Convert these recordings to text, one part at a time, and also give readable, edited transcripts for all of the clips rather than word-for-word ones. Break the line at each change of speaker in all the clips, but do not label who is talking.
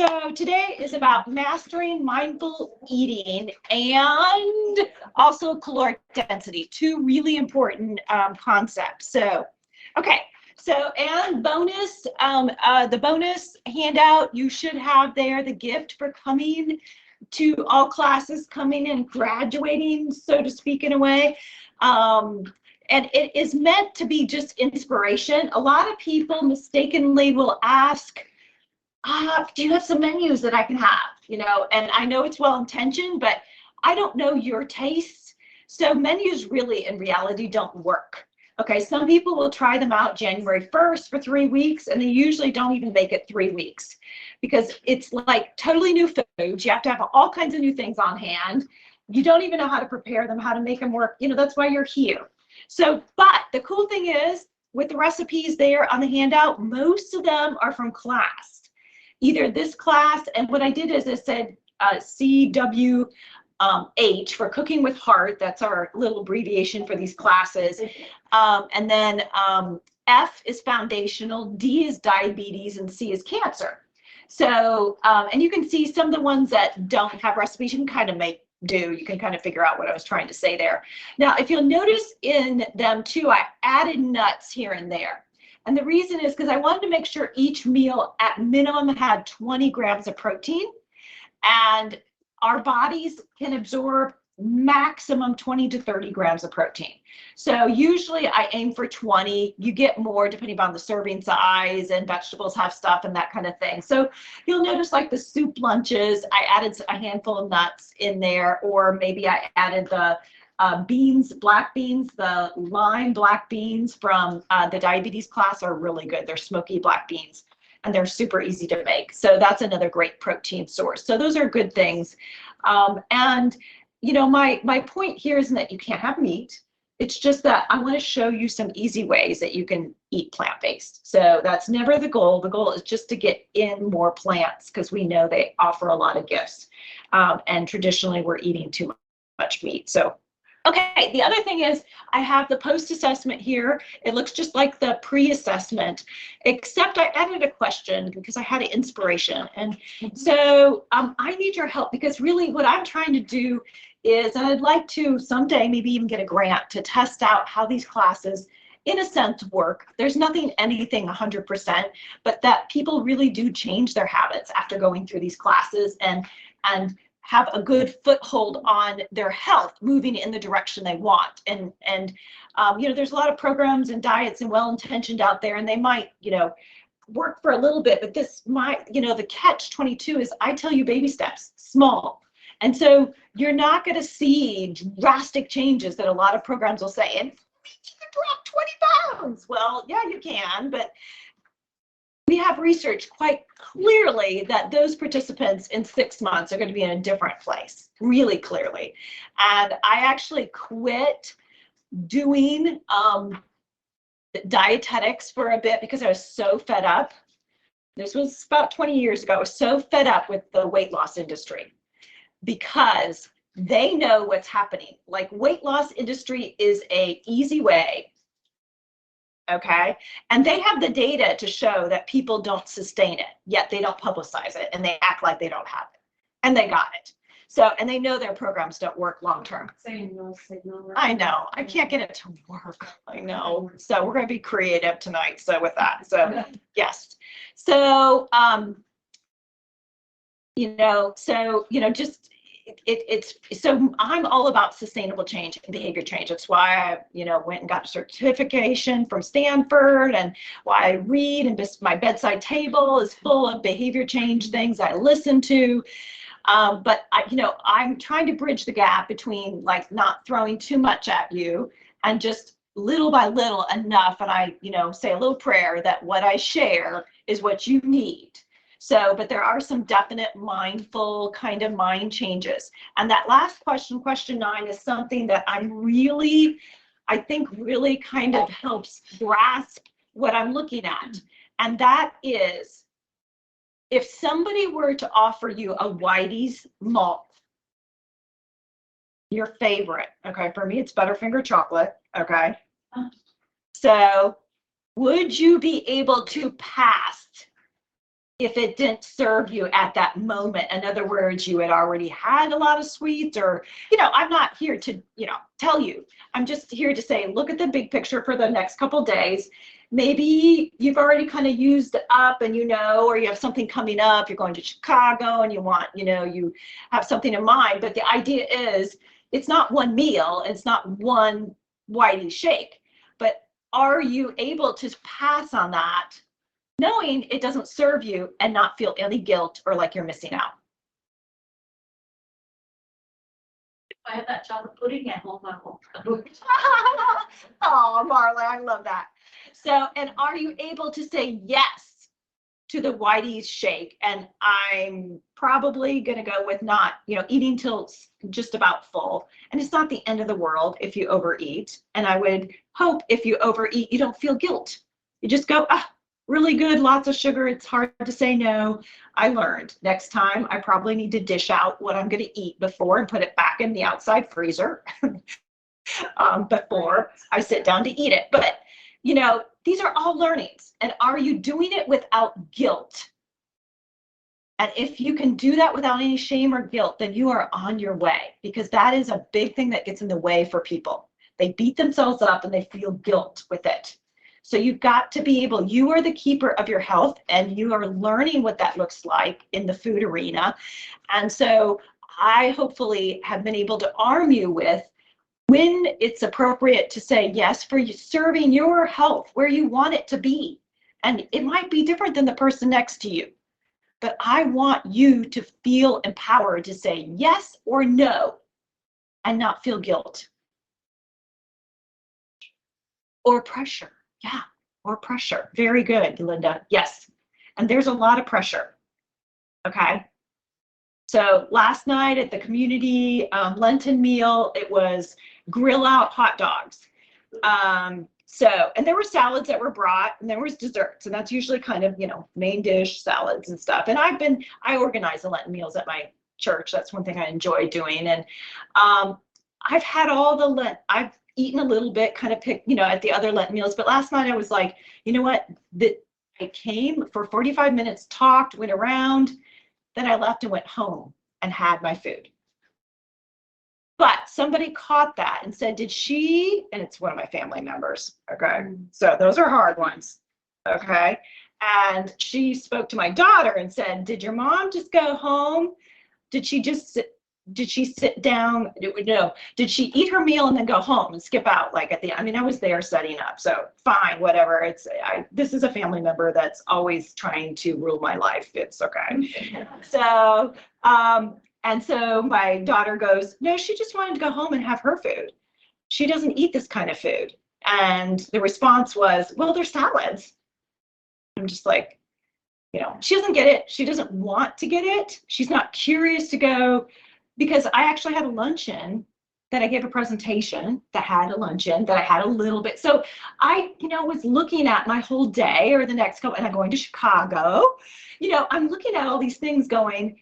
So today is about mastering mindful eating and also caloric density, two really important concepts. So, okay. So, and bonus, the bonus handout you should have there, the gift for coming to all classes, coming and graduating, so to speak, in a way. And it is meant to be just inspiration. A lot of people mistakenly will ask, do you have some menus that I can have? And I know it's well-intentioned, but I don't know your tastes. So menus really in reality don't work. Okay, some people will try them out January 1st for 3 weeks, and they usually don't even make it 3 weeks because it's like totally new foods. You have to have all kinds of new things on hand. You don't even know how to prepare them, how to make them work. That's why you're here. So, but the cool thing is with the recipes there on the handout, most of them are from class. Either this class, and what I did is I said CWH for Cooking with Heart. That's our little abbreviation for these classes. And then F is foundational, D is diabetes, and C is cancer. So, and you can see some of the ones that don't have recipes, you can kind of you can kind of figure out what I was trying to say there. Now, if you'll notice in them too, I added nuts here and there. And the reason is because I wanted to make sure each meal at minimum had 20 grams of protein, and our bodies can absorb maximum 20 to 30 grams of protein. So usually I aim for 20. You get more depending on the serving size, and vegetables have stuff and that kind of thing. So you'll notice like the soup lunches, I added a handful of nuts in there, or maybe I added the beans, black beans, the lime black beans from the diabetes class are really good. They're smoky black beans, and they're super easy to make. So that's another great protein source. So those are good things. And my point here isn't that you can't have meat. It's just that I want to show you some easy ways that you can eat plant-based. So that's never the goal. The goal is just to get in more plants because we know they offer a lot of gifts. And traditionally we're eating too much meat. So okay, the other thing is I have the post-assessment here. It looks just like the pre-assessment, except I added a question because I had an inspiration. And so I need your help because really what I'm trying to do is, and I'd like to someday maybe even get a grant to test out how these classes in a sense work. There's anything 100%, but that people really do change their habits after going through these classes and have a good foothold on their health, moving in the direction they want. And there's a lot of programs and diets and well-intentioned out there, and they might, work for a little bit, but the catch-22 is I tell you baby steps, small. And so you're not going to see drastic changes that a lot of programs will say, and you can drop 20 pounds. Well, yeah, you can, but we have research quite clearly that those participants in 6 months are going to be in a different place, really clearly. And I actually quit doing dietetics for a bit because I was so fed up. This was about 20 years ago. I was so fed up with the weight loss industry because they know what's happening. Like weight loss industry is an easy way. Okay. And they have the data to show that people don't sustain it, yet they don't publicize it and they act like they don't have it. And they got it. So, and they know their programs don't work long term. I know. I can't get it to work. I know. So we're going to be creative tonight. So with that. So yes. So just it's so I'm all about sustainable change and behavior change. That's why I went and got a certification from Stanford, and why I read, and just my bedside table is full of behavior change things I listen to. But I'm trying to bridge the gap between like not throwing too much at you and just little by little enough. And I say a little prayer that what I share is what you need. So, but there are some definite mindful kind of mind changes. And that last question, question 9, is something that I think really kind of helps grasp what I'm looking at. And that is, if somebody were to offer you a Whitey's malt, your favorite, okay, for me, it's Butterfinger chocolate, okay? So would you be able to pass if it didn't serve you at that moment. In other words, you had already had a lot of sweets, or, I'm not here to, tell you. I'm just here to say, look at the big picture for the next couple days. Maybe you've already kind of used it up and or you have something coming up, you're going to Chicago and you want, you have something in mind. But the idea is it's not one meal, it's not one Whitey shake, but are you able to pass on that, knowing it doesn't serve you, and not feel any guilt or like you're missing out?
I have that chocolate pudding at home.
Oh, Marla, I love that. So, and are you able to say yes to the Whitey's shake? And I'm probably going to go with not, eating till just about full. And it's not the end of the world if you overeat. And I would hope if you overeat, you don't feel guilt. You just go, really good, lots of sugar. It's hard to say no. I learned next time I probably need to dish out what I'm going to eat before and put it back in the outside freezer before I sit down to eat it. But, these are all learnings. And are you doing it without guilt? And if you can do that without any shame or guilt, then you are on your way, because that is a big thing that gets in the way for people. They beat themselves up and they feel guilt with it. So you've got to be able, you are the keeper of your health, and you are learning what that looks like in the food arena. And so I hopefully have been able to arm you with when it's appropriate to say yes for you, serving your health where you want it to be. And it might be different than the person next to you, but I want you to feel empowered to say yes or no and not feel guilt or pressure. Yeah, or pressure. Very good, Linda. Yes. And there's a lot of pressure. Okay. So last night at the community Lenten meal, it was grill out hot dogs. And there were salads that were brought, and there was desserts, and that's usually kind of, main dish salads and stuff. And I organize the Lenten meals at my church. That's one thing I enjoy doing. And I've had all the I've eaten a little bit, kind of picked, at the other Lenten meals. But last night I was like, you know what? I came for 45 minutes, talked, went around, then I left and went home and had my food. But somebody caught that and said, did she, and it's one of my family members, okay? So those are hard ones, okay? And she spoke to my daughter and said, did your mom just go home? Did she sit down? No. Did she eat her meal and then go home and skip out? Like I was there setting up. So fine, whatever. This is a family member that's always trying to rule my life. It's okay. So, and so my daughter goes, no, she just wanted to go home and have her food. She doesn't eat this kind of food. And the response was, well, they're salads. I'm just like, she doesn't get it. She doesn't want to get it. She's not curious to go. Because I actually had a luncheon that I gave a presentation that had a luncheon that I had a little bit. So I, was looking at my whole day or the next couple, and I'm going to Chicago. I'm looking at all these things going,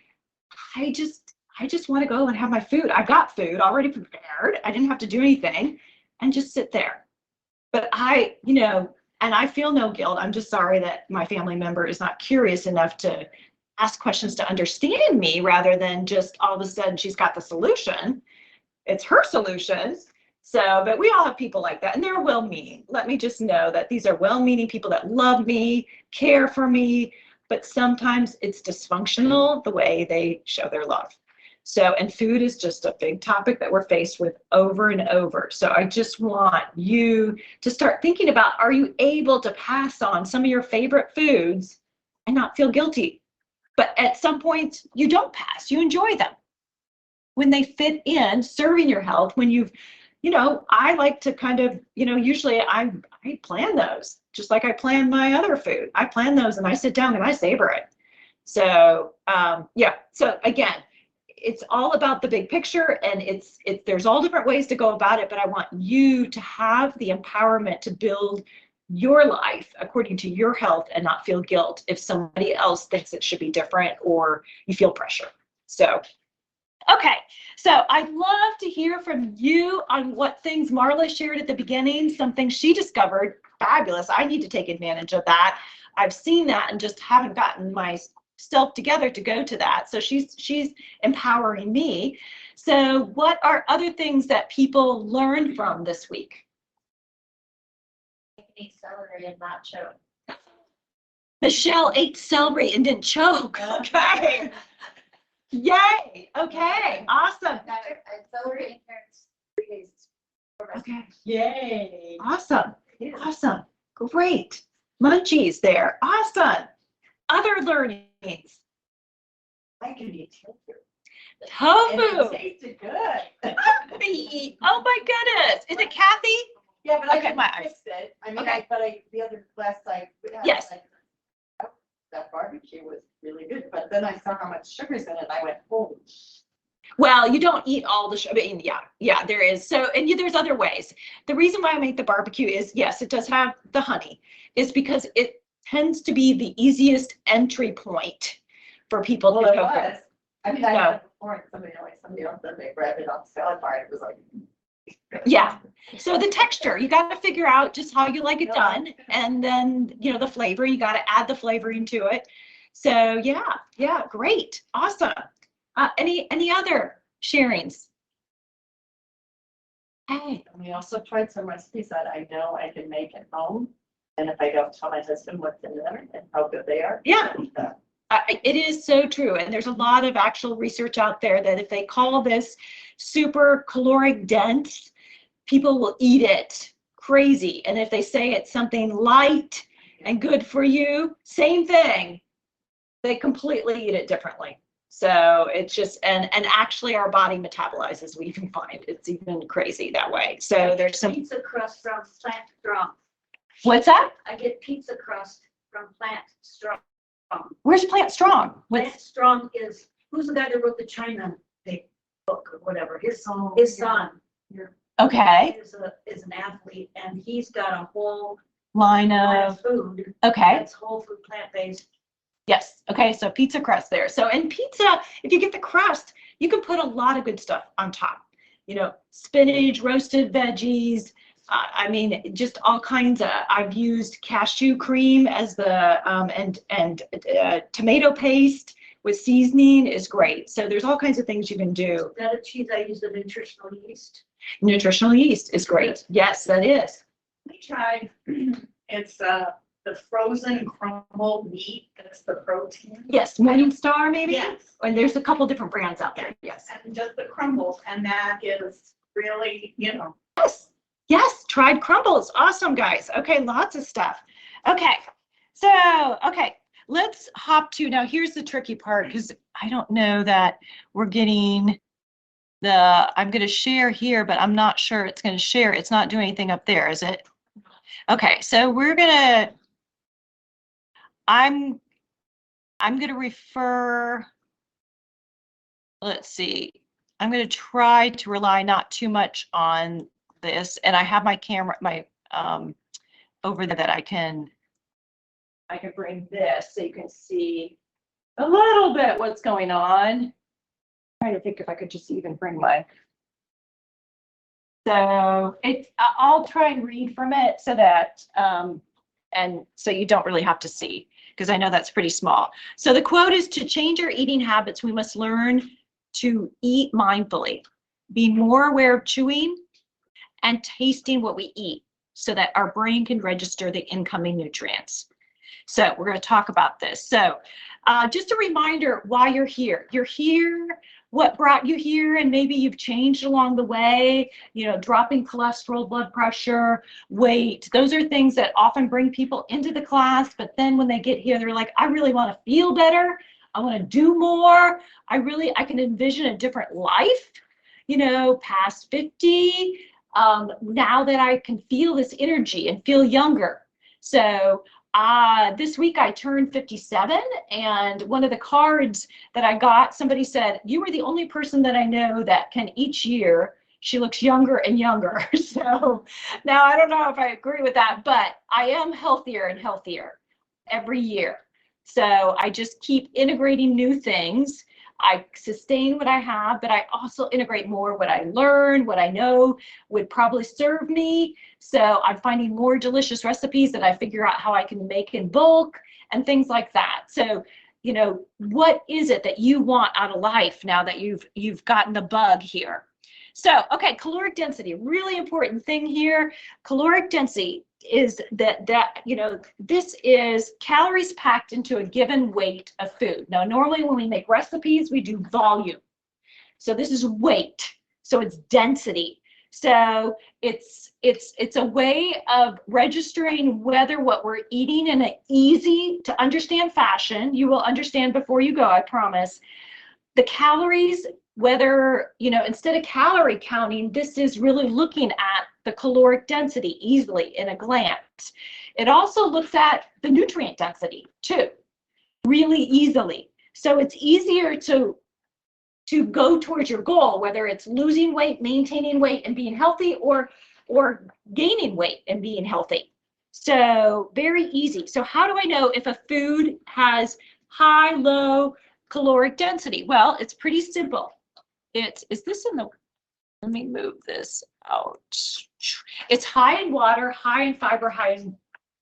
I just want to go and have my food. I've got food already prepared. I didn't have to do anything and just sit there. But and I feel no guilt. I'm just sorry that my family member is not curious enough to ask questions to understand me, rather than just all of a sudden she's got the solution. It's her solution. So, but we all have people like that, and they're well-meaning. Let me just know that these are well-meaning people that love me, care for me, but sometimes it's dysfunctional the way they show their love. So, and food is just a big topic that we're faced with over and over. So I just want you to start thinking about, are you able to pass on some of your favorite foods and not feel guilty? But at some point, you don't pass. You enjoy them when they fit in serving your health. When you've, I like to kind of, usually I plan those just like I plan my other food. I plan those and I sit down and I savor it. So, yeah. So again, it's all about the big picture, and there's all different ways to go about it. But I want you to have the empowerment to build your life according to your health and not feel guilt if somebody else thinks it should be different or you feel pressure. So, okay. So I'd love to hear from you on what things Marla shared at the beginning, some things she discovered. Fabulous. I need to take advantage of that. I've seen that and just haven't gotten myself together to go to that. So she's empowering me. So what are other things that people learned from this week?
Eat celery and not choke.
Michelle ate celery and didn't choke. Okay. Yay. Okay. Awesome.
Celery and carrots. 3 days.
Okay.
Yay.
Awesome. Awesome. Great. Munchies there. Awesome. Other learnings.
I can eat tofu.
Tofu.
And it tasted good.
Oh my goodness. Is it Kathy?
Yeah, but
Okay,
I
my
can fix it. I mean,
Okay.
the other last night. we had,
Yes.
like, that barbecue was really good, but then I saw how much sugar's in it and I went, oh.
Well, you don't eat all the sugar. I mean, yeah, there is. So, and there's other ways. The reason why I make the barbecue is, yes, it does have the honey, is because it tends to be the easiest entry point for people
Well,
to
it
go
was. I mean, I
No.
had it before and somebody else said they grabbed it off the salad bar. It was like.
Yeah. So the texture, you got to figure out just how you like it done. And then, the flavor, you got to add the flavoring to it. So yeah, great. Awesome. Any other sharings? Hey,
And we also tried some recipes that I know I can make at home. And if I don't tell my husband what's in them and how good they are.
Yeah.
uh,
it is so true. And there's a lot of actual research out there that if they call this super caloric dense, people will eat it crazy. And if they say it's something light and good for you, same thing. They completely eat it differently. So it's just, and actually our body metabolizes, we even find it's even crazy that way. So there's some,
Pizza crust from Plant Strong.
what's that?
I get pizza crust from Plant Strong.
Where's Plant Strong?
Plant Strong is, who's the guy that wrote the China book or whatever? His son
Okay.
is an athlete and he's got a whole
Line
line
of,
of food
okay.
that's whole food plant-based.
Yes. Okay. So pizza crust there. So in pizza, if you get the crust, you can put a lot of good stuff on top. Spinach, roasted veggies. I mean, just all kinds of. I've used cashew cream as the and tomato paste with seasoning is great. So there's all kinds of things you can do.
That a cheese, I use the nutritional yeast.
Nutritional yeast is great. Yes, that is.
We tried, it's the frozen crumbled meat, that's the protein.
Yes, Morningstar maybe.
Yes.
And there's a couple different brands out there. Yes.
And just the crumbles, and that is really,
Yes, tried crumbles. Awesome, guys. Okay, lots of stuff. Okay, let's hop to, now here's the tricky part, because I don't know that we're getting I'm going to share here, but I'm not sure it's going to share. It's not doing anything up there, is it? Okay, so I'm going to refer, let's see. I'm going to try to rely not too much on this, and I have my camera, over there that I can bring this so you can see a little bit what's going on. Trying to think if I could just even bring so I'll try and read from it so that and so you don't really have to see, because I know that's pretty small. So the quote is, to change our eating habits, we must learn to eat mindfully, be more aware of chewing and tasting what we eat so that our brain can register the incoming nutrients. So we're going to talk about this. So just a reminder why you're here. You're here, what brought you here, and maybe you've changed along the way, dropping cholesterol, blood pressure, weight. Those are things that often bring people into the class, but then when they get here, they're like, I really want to feel better. I want to do more. I can envision a different life, past 50. Now that I can feel this energy and feel younger. So this week I turned 57, and one of the cards that I got, somebody said, you were the only person that I know that can each year, she looks younger and younger. So now I don't know if I agree with that, but I am healthier and healthier every year. So I just keep integrating new things. I sustain what I have, but I also integrate more what I learn, what I know would probably serve me. So I'm finding more delicious recipes that I figure out how I can make in bulk and things like that. So, you know, what is it that you want out of life now that you've gotten the bug here? So, okay, caloric density, really important thing here. Caloric density is that you know, this is calories packed into a given weight of food. Now, normally when we make recipes, we do volume. So this is weight. So it's density. So it's a way of registering whether what we're eating in an easy to understand fashion, you will understand before you go, I promise, the calories, whether, you know, instead of calorie counting, this is really looking at the caloric density easily in a glance. It also looks at the nutrient density too, really easily. So it's easier to go towards your goal, whether it's losing weight, maintaining weight, and being healthy, or gaining weight and being healthy. So very easy. So how do I know if a food has high, low caloric density? Well, it's pretty simple. Is this in the, let me move this out. It's high in water, high in fiber, high in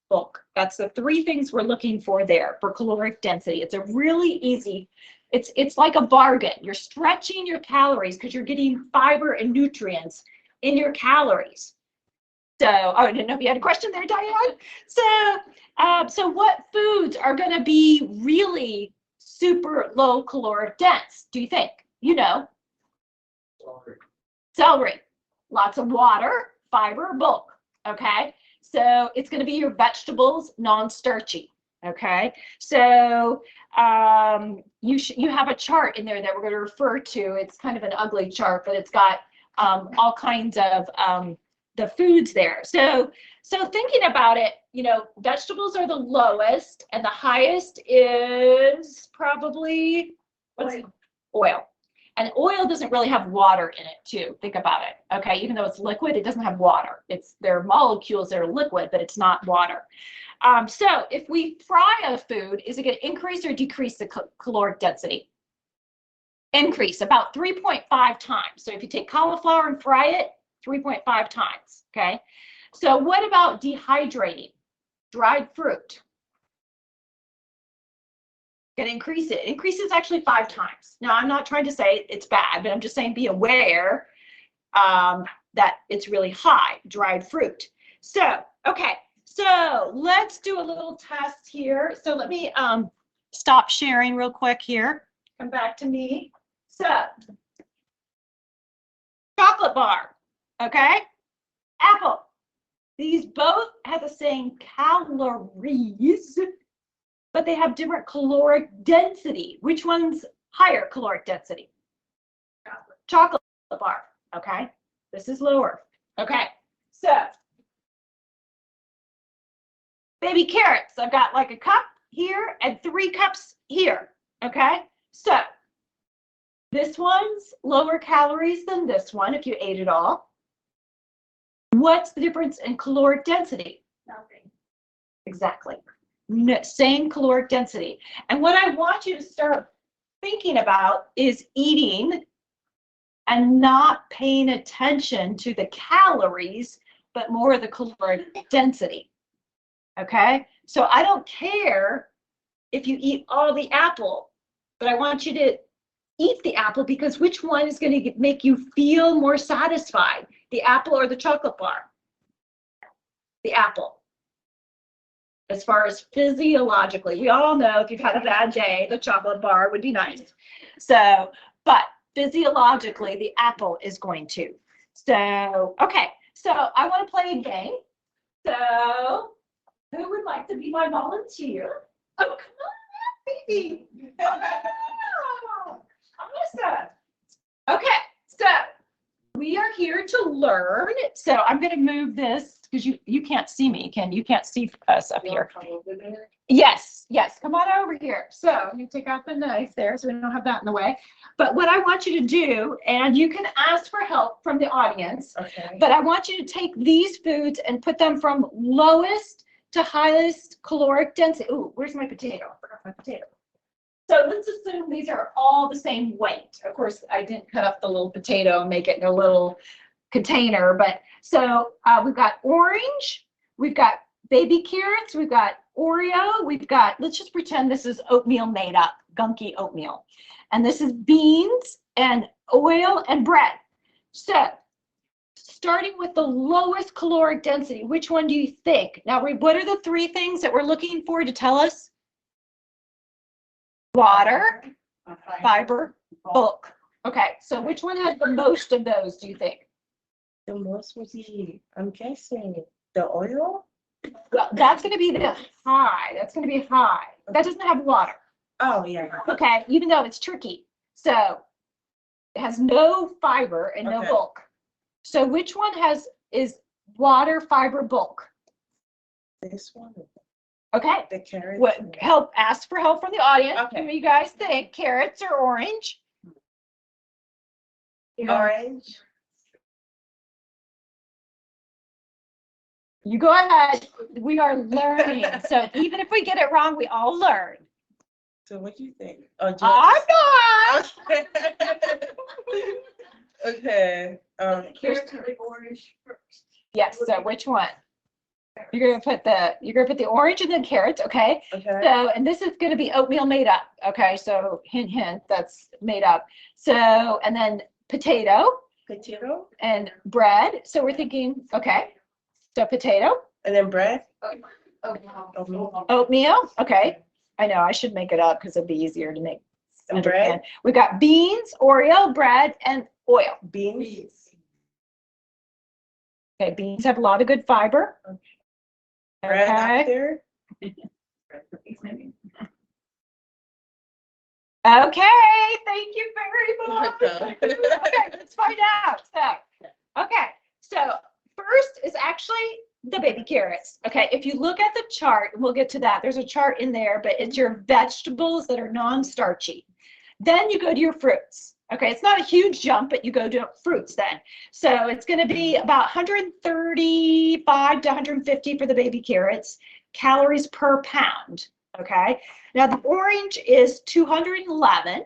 bulk. That's the three things we're looking for there for caloric density. It's a really easy, it's like a bargain. You're stretching your calories because you're getting fiber and nutrients in your calories. So, oh, I didn't know if you had a question there, Diane. So what foods are going to be really super low caloric dense, do you think? You know. Celery, lots of water, fiber, bulk, okay? So it's going to be your vegetables, non-starchy, okay? So you have a chart in there that we're going to refer to. It's kind of an ugly chart, but it's got all kinds of the foods there. So thinking about it, you know, vegetables are the lowest, and the highest is probably oil. And oil doesn't really have water in it too. Think about it. Okay, even though it's liquid, it doesn't have water. There are molecules that are liquid, but it's not water. So if we fry a food, is it going to increase or decrease the caloric density? Increase about 3.5 times. So if you take cauliflower and fry it, 3.5 times. Okay. So what about dehydrating dried fruit? Can increase it. Increases actually 5 times. Now, I'm not trying to say it's bad, but I'm just saying be aware that it's really high, dried fruit. So, okay, so let's do a little test here. So let me stop sharing real quick here. Come back to me. So, chocolate bar, okay? Apple. These both have the same calories, but they have different caloric density. Which one's higher caloric density? Chocolate bar, okay? This is lower, okay? So, baby carrots, I've got like a cup here and 3 cups here, okay? So, this one's lower calories than this one if you ate it all. What's the difference in caloric density?
Nothing.
Exactly. Same caloric density. And what I want you to start thinking about is eating and not paying attention to the calories, but more the caloric density. Okay? So I don't care if you eat all the apple, but I want you to eat the apple because which one is going to make you feel more satisfied? The apple or the chocolate bar? The apple. As far as physiologically, we all know if you've had a bad day, the chocolate bar would be nice. So, but physiologically, the apple is going to. So, okay. So I want to play a game. So, who would like to be my volunteer? Oh, come on, baby. Awesome. Okay. So we are here to learn. So I'm going to move this because you can't see me, Ken. You can't see us up here. Yes, come on over here. So you take out the knife there so we don't have that in the way. But what I want you to do, and you can ask for help from the audience,
Okay.
but I want you to take these foods and put them from lowest to highest caloric density. Ooh, where's my potato? I forgot my potato. So let's assume these are all the same weight. Of course, I didn't cut up the little potato and make it in a little container, but so we've got orange, we've got baby carrots, we've got Oreo, we've got, let's just pretend this is oatmeal made up, gunky oatmeal. And this is beans and oil and bread. So starting with the lowest caloric density, which one do you think? Now, what are the three things that we're looking for to tell us? Water, fiber, bulk. Okay, so which one has the most of those, do you think?
The most would be, I'm guessing, the oil?
Well, that's going to be the high. That's going to be high. That doesn't have water.
Oh, yeah.
Okay, even though it's tricky. So it has no fiber and no
Okay.
bulk. So which one is water, fiber, bulk?
This one,
Okay.
the carrot.
Ask for help from the audience.
Okay.
What do you guys think? Carrots or orange?
Orange.
You go ahead. We are learning. So even if we get it wrong, we all learn.
So what do you think? Oh,
I'm not.
Okay.
Carrots are the orange first.
Yes, so which one? You're gonna put the orange and then carrots, okay?
Okay.
So, and this is gonna be oatmeal made up, okay? So hint, hint, that's made up. So, and then potato
Potato,
and bread. So we're thinking, okay, so potato,
and then bread.
Oh,
oatmeal, okay. I know, I should make it up because it'd be easier to make.
And bread?
understand. We've got beans, Oreo, bread, and oil.
Beans.
Okay, beans have a lot of good fiber.
Bread
Okay.
after.
Okay, thank you very much.
Okay.
Okay, let's find out. So first is actually the baby carrots. Okay, if you look at the chart, we'll get to that. There's a chart in there, but it's your vegetables that are non-starchy. Then you go to your fruits. Okay, it's not a huge jump, but you go to fruits then. So it's going to be about 135 to 150 for the baby carrots, calories per pound. Okay, now the orange is 211.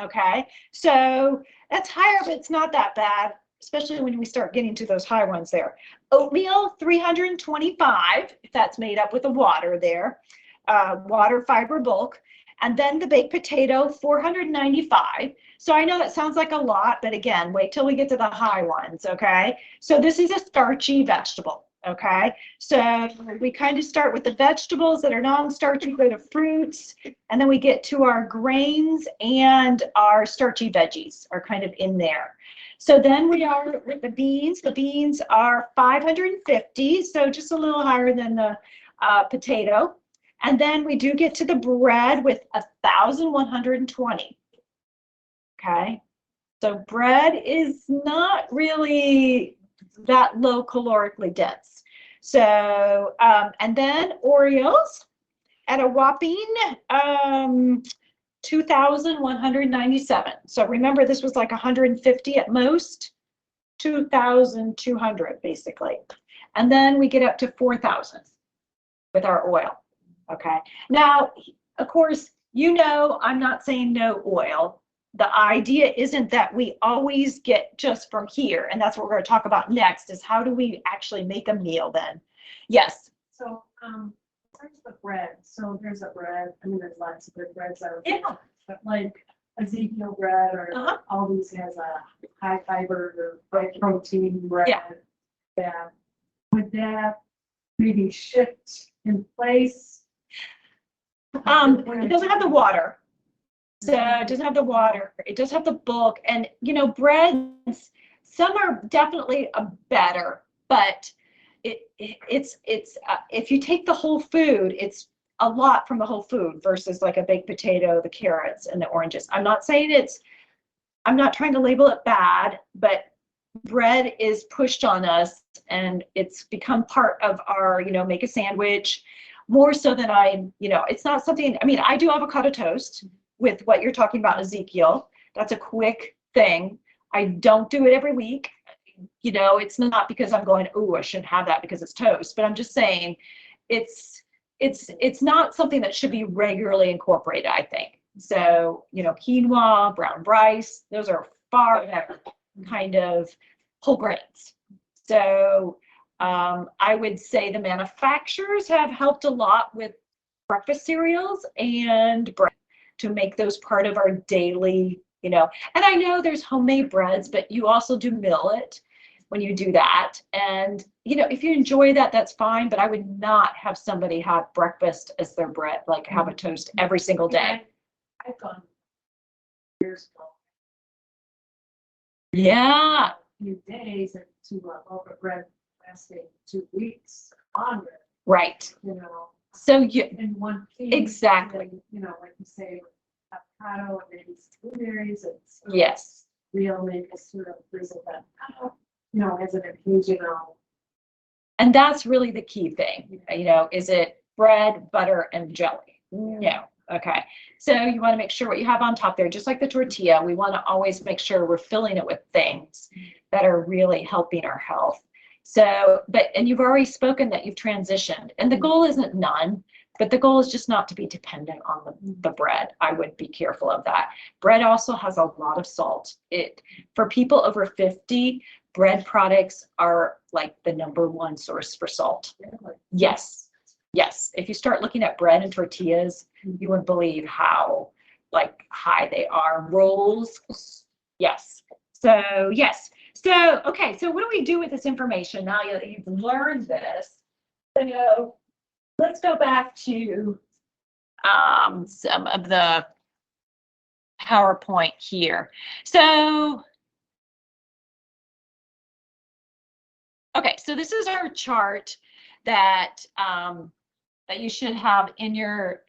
Okay, so that's higher, but it's not that bad, especially when we start getting to those high ones there. Oatmeal, 325, if that's made up with the water there, water, fiber, bulk. And then the baked potato, 495. So I know that sounds like a lot, but again, wait till we get to the high ones, okay? So this is a starchy vegetable, okay? So we kind of start with the vegetables that are non-starchy, go to fruits, and then we get to our grains and our starchy veggies are kind of in there. So then we are with the beans. The beans are 550, so just a little higher than the potato. And then we do get to the bread with 1,120. Okay, so bread is not really that low calorically dense. So, and then Oreos at a whopping 2,197. So remember, this was like 150 at most, 2,200 basically. And then we get up to 4,000 with our oil. Okay, now, of course, you know, I'm not saying no oil. The idea isn't that we always get just from here, and that's what we're going to talk about next, is how do we actually make a meal then? Yes.
So, where's the bread? So there's a bread, I mean, there's lots of good breads out
Yeah.
there. But like Ezekiel bread or
Uh-huh.
all these has a high fiber or high protein bread.
Yeah.
Yeah. Would that maybe shift in place?
It doesn't have the water. So it doesn't have the water. It does have the bulk. And, you know, breads, some are definitely better, but it's if you take the whole food, it's a lot from the whole food versus like a baked potato, the carrots and the oranges. I'm not trying to label it bad, but bread is pushed on us and it's become part of our, you know, make a sandwich more so than it's not something, I mean, I do avocado toast with what you're talking about, Ezekiel. That's a quick thing. I don't do it every week. You know, it's not because I'm going, oh, I shouldn't have that because it's toast, but I'm just saying it's not something that should be regularly incorporated, I think. So, quinoa, brown rice, those are far better kind of whole grains. So I would say the manufacturers have helped a lot with breakfast cereals and bread to make those part of our daily, and I know there's homemade breads, but you also do millet when you do that. And, if you enjoy that, that's fine, but I would not have somebody have breakfast as their bread, like have a toast every single day.
I've gone years ago,
Yeah,
a few days and to a loaf of bread lasting 2 weeks longer,
right. So you,
in one piece.
Exactly.
And, like you say, with avocado and maybe some blueberries and
yes.
real maple sort of drizzle that out, as an occasional.
And that's really the key thing, is it bread, butter, and jelly? No. Okay. So you want to make sure what you have on top there, just like the tortilla, we want to always make sure we're filling it with things that are really helping our health. So, and you've already spoken that you've transitioned, and the goal isn't none, but the goal is just not to be dependent on the bread. I would be careful of that. Bread also has a lot of salt. For people over 50, bread products are like the #1 source for salt. Yes. Yes. If you start looking at bread and tortillas, you wouldn't believe how high they are. Rolls. Yes. So yes. So, okay. So what do we do with this information now that you've learned this? So let's go back to some of the PowerPoint here. So, okay, so this is our chart that that you should have in your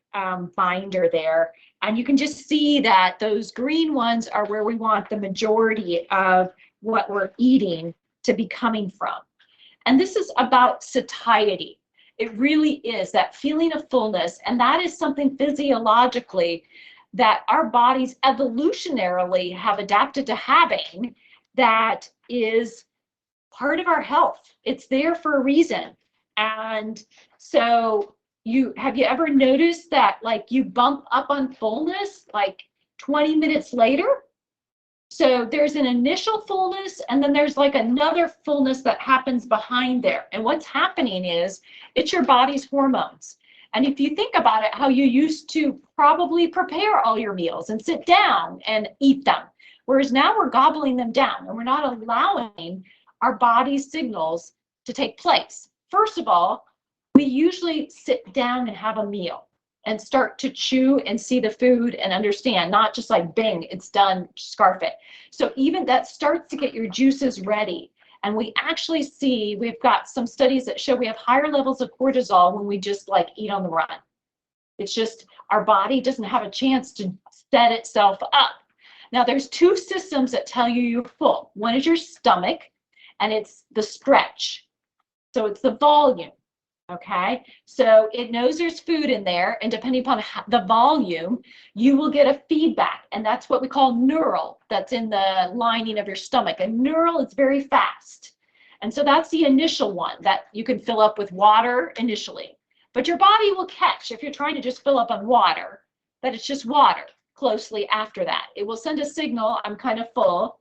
binder there. And you can just see that those green ones are where we want the majority of what we're eating to be coming from. And this is about satiety. It really is that feeling of fullness. And that is something physiologically that our bodies evolutionarily have adapted to having, that is part of our health. It's there for a reason. And so have you ever noticed that you bump up on fullness 20 minutes later? So there's an initial fullness, and then there's another fullness that happens behind there. And what's happening is it's your body's hormones. And if you think about it, how you used to probably prepare all your meals and sit down and eat them, whereas now we're gobbling them down and we're not allowing our body's signals to take place. First of all, we usually sit down and have a meal and start to chew and see the food and understand, not just bing, it's done, scarf it. So even that starts to get your juices ready. And we actually see, we've got some studies that show we have higher levels of cortisol when we just eat on the run. It's just our body doesn't have a chance to set itself up. Now there's 2 systems that tell you you're full. One is your stomach, and it's the stretch. So it's the volume. Okay, so it knows there's food in there, and depending upon the volume, you will get a feedback, and that's what we call neural. That's in the lining of your stomach. And neural is very fast, and so that's the initial one that you can fill up with water initially. But your body will catch, if you're trying to just fill up on water, that it's just water closely after that. It will send a signal, I'm kind of full,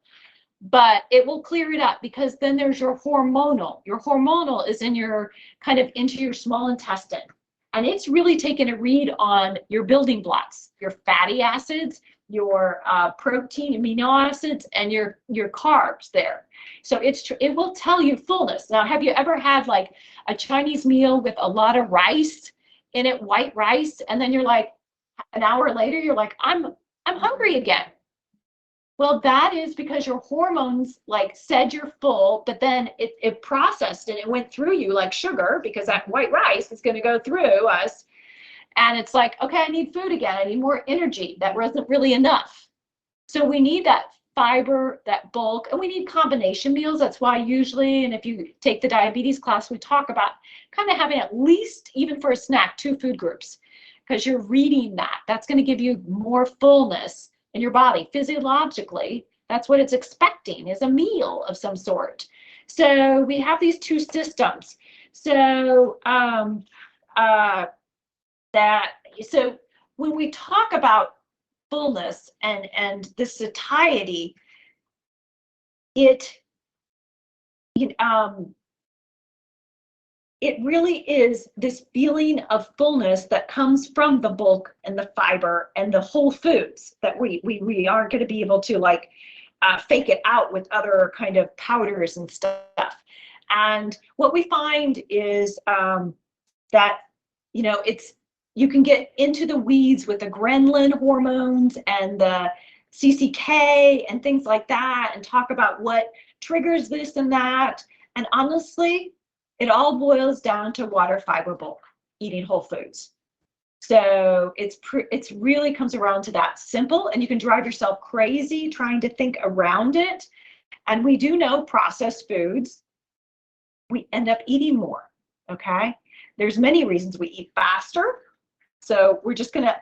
but it will clear it up, because then there's your hormonal. Your hormonal is in your into your small intestine, and it's really taking a read on your building blocks, your fatty acids, your protein, amino acids, and your carbs there. So it will tell you fullness. Now, have you ever had a Chinese meal with a lot of rice in it, white rice, and then you're an hour later, you're I'm hungry again? Well, that is because your hormones said you're full, but then it processed and it went through you like sugar, because that white rice is going to go through us. And it's okay, I need food again. I need more energy. That wasn't really enough. So we need that fiber, that bulk, and we need combination meals. That's why usually, and if you take the diabetes class, we talk about having at least, even for a snack, 2 food groups, because you're reading that. That's going to give you more fullness in your body. Physiologically, that's what it's expecting, is a meal of some sort. So we have these 2 systems. So so when we talk about fullness and the satiety, it really is this feeling of fullness that comes from the bulk and the fiber and the whole foods that we aren't going to be able to like fake it out with other kind of powders and stuff. And what we find is that, you know, you can get into the weeds with the ghrelin hormones and the CCK and things like that, and talk about what triggers this and that. And honestly, it all boils down to water, fiber, bulk, eating whole foods. So it's really comes around to that simple, and you can drive yourself crazy trying to think around it. And we do know processed foods, we end up eating more, okay? There's many reasons we eat faster. So we're just going to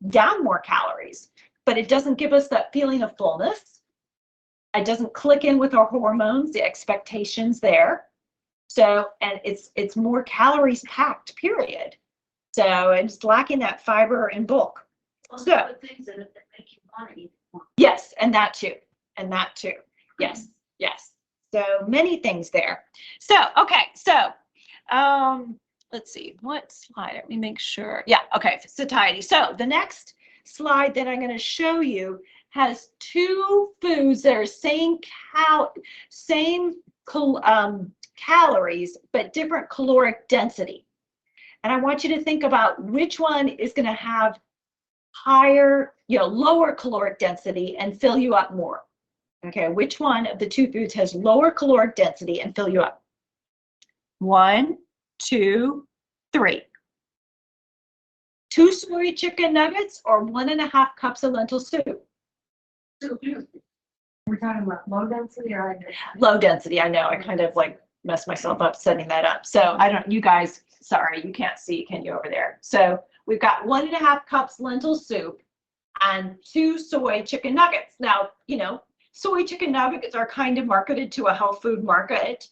down more calories, but it doesn't give us that feeling of fullness. It doesn't click in with our hormones, the expectations there. So, and it's more calories packed, period. So it's lacking that fiber and bulk.
Well,
So-
the things that make you want to eat more.
Yes, and that too. And that too. Yes, yes. So many things there. So, okay, so let's see, what slide? Let me make sure. Yeah, okay, satiety. So the next slide that I'm going to show you has two foods that are same calories, but different caloric density. And I want you to think about which one is going to have higher, lower caloric density and fill you up more. Okay, which one of the two foods has lower caloric density and fill you up? 1, 2, 3. 2 soy chicken nuggets or 1.5 cups of lentil soup?
We're talking about low density or high density?
Low density, I know. I kind of like messed myself up setting that up. So you guys, sorry, you can't see, can you, over there? So we've got 1.5 cups lentil soup and 2 soy chicken nuggets. Now, soy chicken nuggets are kind of marketed to a health food market,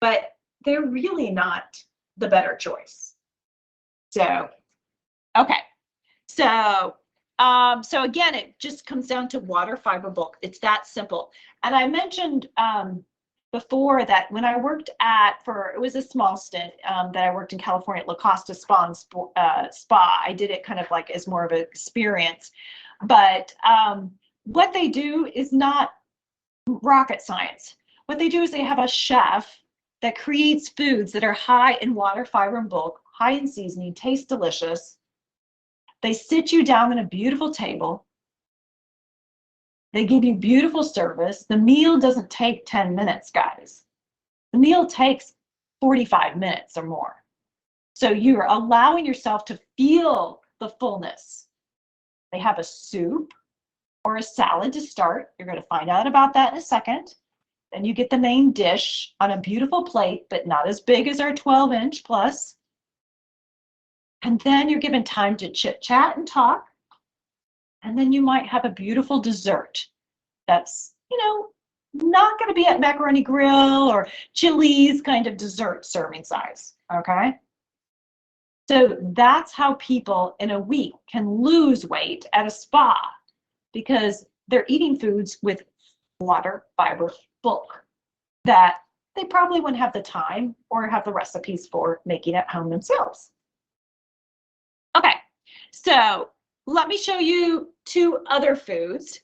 but they're really not the better choice. So, okay. So again, it just comes down to water, fiber, bulk. It's that simple. And I mentioned before that when I worked it was a small stint that I worked in California at La Costa Spa, I did it kind of like as more of an experience. But what they do is not rocket science. What they do is they have a chef that creates foods that are high in water, fiber, and bulk, high in seasoning, taste delicious. They sit you down at a beautiful table. They give you beautiful service. The meal doesn't take 10 minutes, guys. The meal takes 45 minutes or more. So you're allowing yourself to feel the fullness. They have a soup or a salad to start. You're going to find out about that in a second. Then you get the main dish on a beautiful plate, but not as big as our 12-inch plus. And then you're given time to chit chat and talk. And then you might have a beautiful dessert that's, not going to be at Macaroni Grill or Chili's kind of dessert serving size. Okay. So that's how people in a week can lose weight at a spa, because they're eating foods with water, fiber, bulk that they probably wouldn't have the time or have the recipes for making at home themselves. Okay, so let me show you 2 other foods.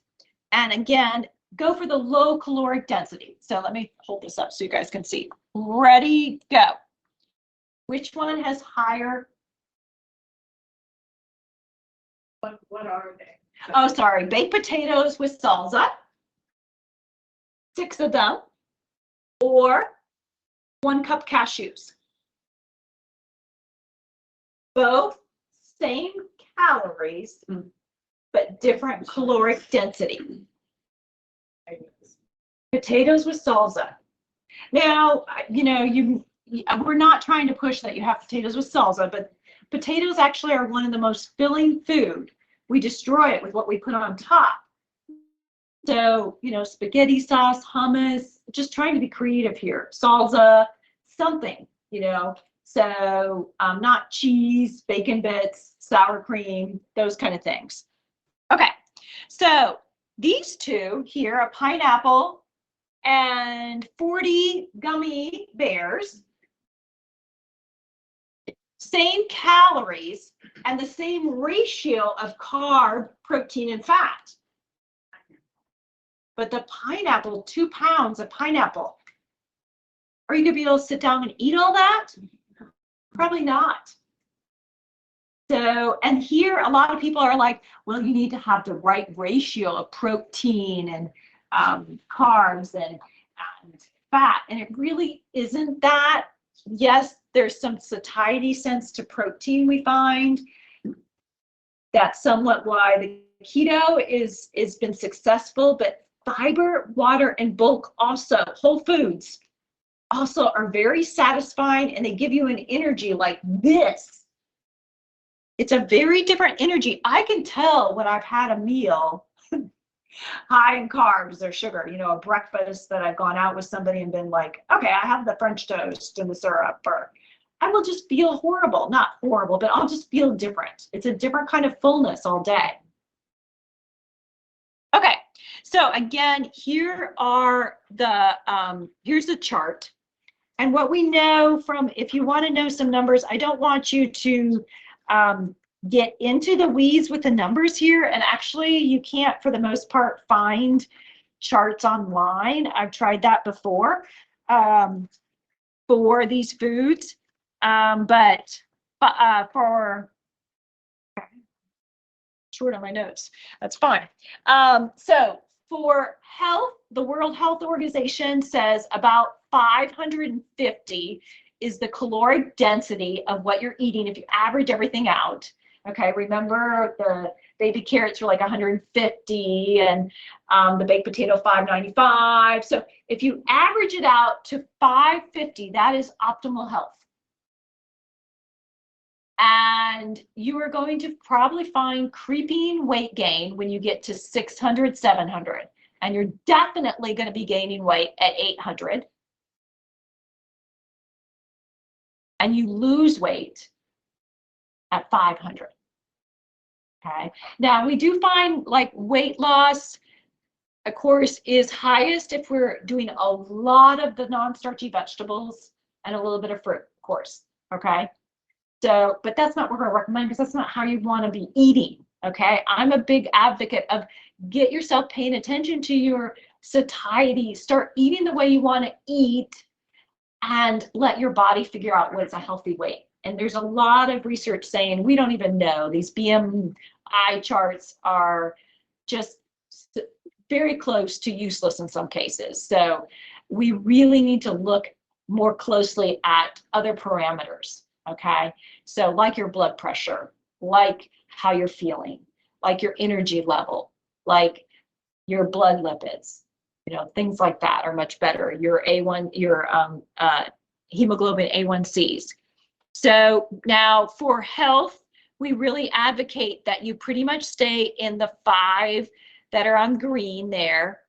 And again, go for the low caloric density. So let me hold this up so you guys can see. Ready, go. Which one has higher?
What are they?
Oh, sorry, baked potatoes with salsa. 6 of them. Or 1 cup cashews. Both same calories, but different caloric density. Potatoes with salsa. Now, we're not trying to push that you have potatoes with salsa, but potatoes actually are one of the most filling food. We destroy it with what we put on top. So, spaghetti sauce, hummus, just trying to be creative here. Salsa, something, So not cheese, bacon bits, sour cream, those kind of things. Okay, So these two here, a pineapple and 40 gummy bears, same calories and the same ratio of carb, protein, and fat. But the pineapple, 2 pounds of pineapple, are you gonna be able to sit down and eat all that? Probably not. So, and here a lot of people are like, well, you need to have the right ratio of protein and carbs and fat. And it really isn't that. Yes, there's some satiety sense to protein we find. That's somewhat why the keto is been successful, but fiber, water, and bulk also, whole foods also are very satisfying, and they give you an energy like this. It's a very different energy. I can tell when I've had a meal high in carbs or sugar, you know, a breakfast that I've gone out with somebody and been like, okay, I have the French toast and the syrup, or I will just feel horrible. Not horrible, but I'll just feel different. It's a different kind of fullness all day. Okay, so again, here are the, here's the chart. And what we know from, if you want to know some numbers, I don't want you to get into the weeds with the numbers here. And actually, you can't, for the most part, find charts online. I've tried that before for these foods. But for short on my notes, that's fine. So for health, the World Health Organization says about 550 is the caloric density of what you're eating if you average everything out. Okay, remember the baby carrots were like 150 and the baked potato 595. So if you average it out to 550, that is optimal health. And you are going to probably find creeping weight gain when you get to 600, 700. And you're definitely going to be gaining weight at 800. And you lose weight at 500. Okay. Now we do find like weight loss, of course, is highest if we're doing a lot of the non-starchy vegetables and a little bit of fruit, of course. Okay. So, but that's not what we're recommending, because that's not how you want to be eating. Okay. I'm a big advocate of get yourself paying attention to your satiety, start eating the way you want to eat, and let your body figure out what's a healthy weight. And there's a lot of research saying we don't even know. These BMI charts are just very close to useless in some cases. So we really need to look more closely at other parameters, okay? So like your blood pressure, like how you're feeling, like your energy level, like your blood lipids, you know, things like that are much better. Your A1, your hemoglobin A1Cs. So now for health, we really advocate that you pretty much stay in the 5 that are on green there,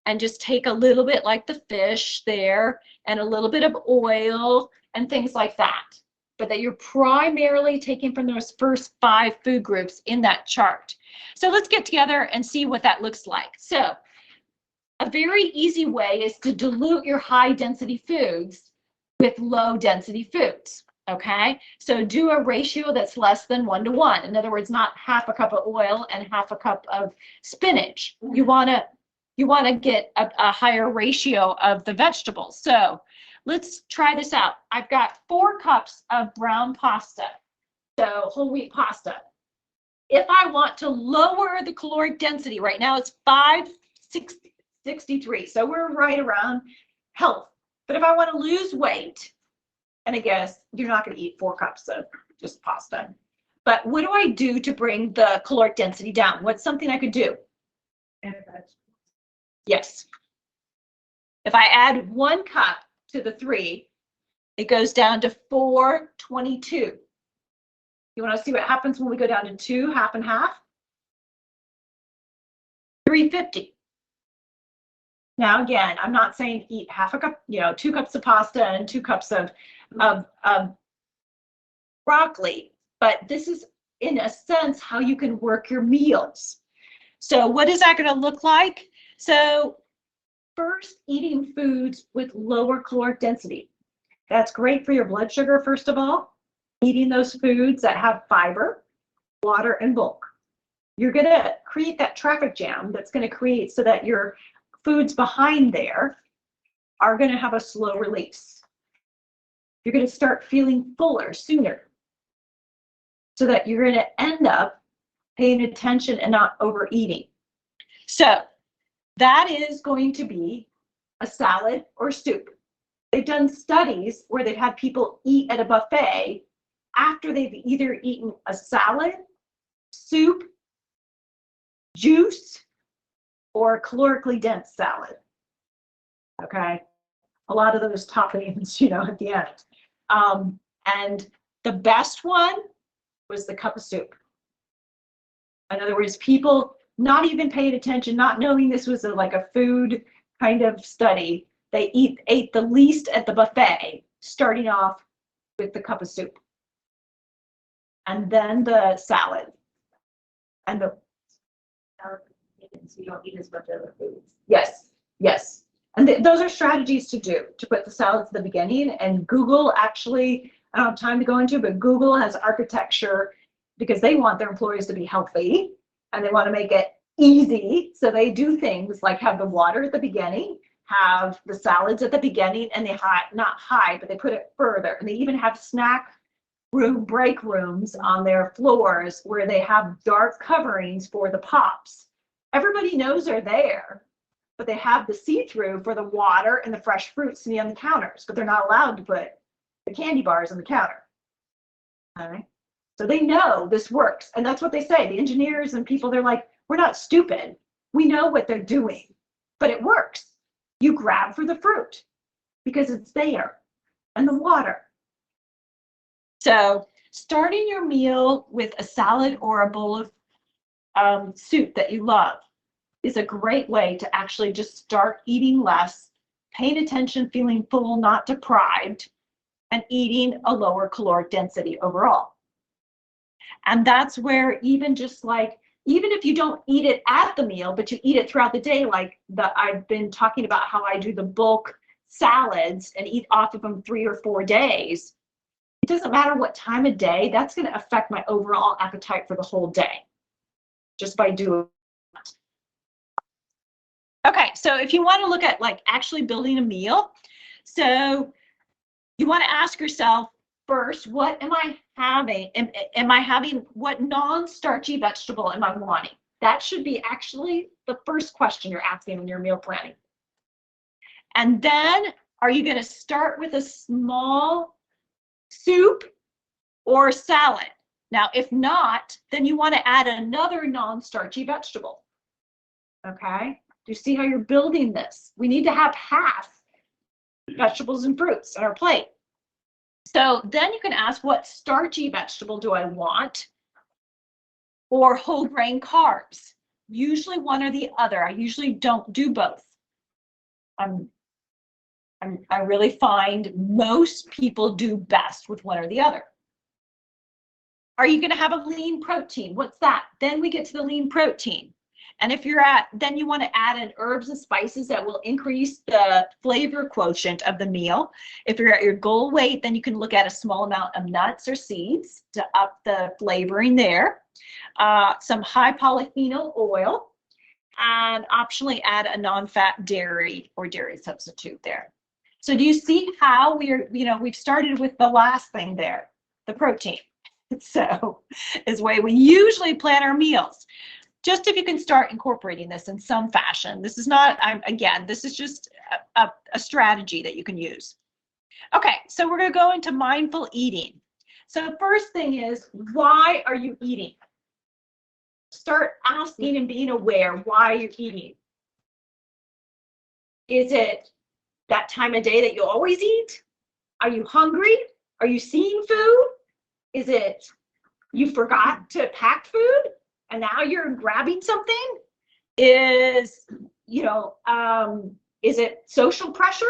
and just take a little bit like the fish there and a little bit of oil and things like that. But that you're primarily taking from those first 5 food groups in that chart. So let's get together and see what that looks like. So a very easy way is to dilute your high density foods with low density foods. Okay, so do a ratio that's less than 1 to 1. In other words, not half a cup of oil and half a cup of spinach. You want to get a higher ratio of the vegetables. So let's try this out. I've got 4 cups of brown pasta, so whole wheat pasta. If I want to lower the caloric density, right now it's 563, so we're right around health. But if I want to lose weight, and I guess you're not going to eat 4 cups of just pasta. But what do I do to bring the caloric density down? What's something I could do? Yes. If I add 1 cup to the 3, it goes down to 422. You want to see what happens when we go down to 2, half and half? 350. Now, again, I'm not saying eat half a cup, 2 cups of pasta and 2 cups of broccoli, but this is, in a sense, how you can work your meals. So what is that going to look like? So first, eating foods with lower caloric density. That's great for your blood sugar, first of all. Eating those foods that have fiber, water, and bulk. You're going to create that traffic jam that's going to create so that your foods behind there are going to have a slow release. You're going to start feeling fuller sooner so that you're going to end up paying attention and not overeating. So that is going to be a salad or soup. They've done studies where they've had people eat at a buffet after they've either eaten a salad, soup, juice, or calorically dense salad. Okay, a lot of those toppings, at the end. And the best one was the cup of soup. In other words, people not even paying attention, not knowing this was like a food kind of study, they ate the least at the buffet, starting off with the cup of soup. And then the salad. And the
So you don't eat as much other foods.
yes. And those are strategies to put the salads at the beginning. And Google actually, I don't have time to go into, but Google has architecture because they want their employees to be healthy and they want to make it easy. So they do things like have the water at the beginning, have the salads at the beginning, and they not hide, but they put it further. And they even have snack room break rooms on their floors where they have dark coverings for the pops. Everybody knows they're there, but they have the see-through for the water and the fresh fruits to be on the counters, but they're not allowed to put the candy bars on the counter. All right. So they know this works. And that's what they say. The engineers and people, they're like, we're not stupid. We know what they're doing, but it works. You grab for the fruit because it's there and the water. So starting your meal with a salad or a bowl of soup that you love is a great way to actually just start eating less, paying attention, feeling full, not deprived, and eating a lower caloric density overall. And that's where even if you don't eat it at the meal, but you eat it throughout the day, I've been talking about how I do the bulk salads and eat off of them 3 or 4 days. It doesn't matter what time of day, that's going to affect my overall appetite for the whole day just by doing it. Okay, so if you want to look at actually building a meal, so you want to ask yourself first, what am I having? Am I having, what non-starchy vegetable am I wanting? That should be actually the first question you're asking when you're meal planning. And then are you going to start with a small soup or salad? Now, if not, then you want to add another non-starchy vegetable. Okay? Do you see how you're building this? We need to have half vegetables and fruits on our plate. So then you can ask, what starchy vegetable do I want? Or whole grain carbs? Usually one or the other. I usually don't do both. I really find most people do best with one or the other. Are you going to have a lean protein? What's that? Then we get to the lean protein. And if then you want to add in herbs and spices that will increase the flavor quotient of the meal. If you're at your goal weight, then you can look at a small amount of nuts or seeds to up the flavoring there. Some high polyphenol oil, and optionally add a non-fat dairy or dairy substitute there. So do you see how we've started with the last thing there, the protein. So is the way we usually plan our meals. Just if you can start incorporating this in some fashion. This is not, this is just a strategy that you can use. Okay, so we're going to go into mindful eating. So the first thing is, why are you eating? Start asking and being aware why you're eating. Is it that time of day that you always eat? Are you hungry? Are you seeing food? Is it you forgot to pack food and now you're grabbing something? Is it social pressure?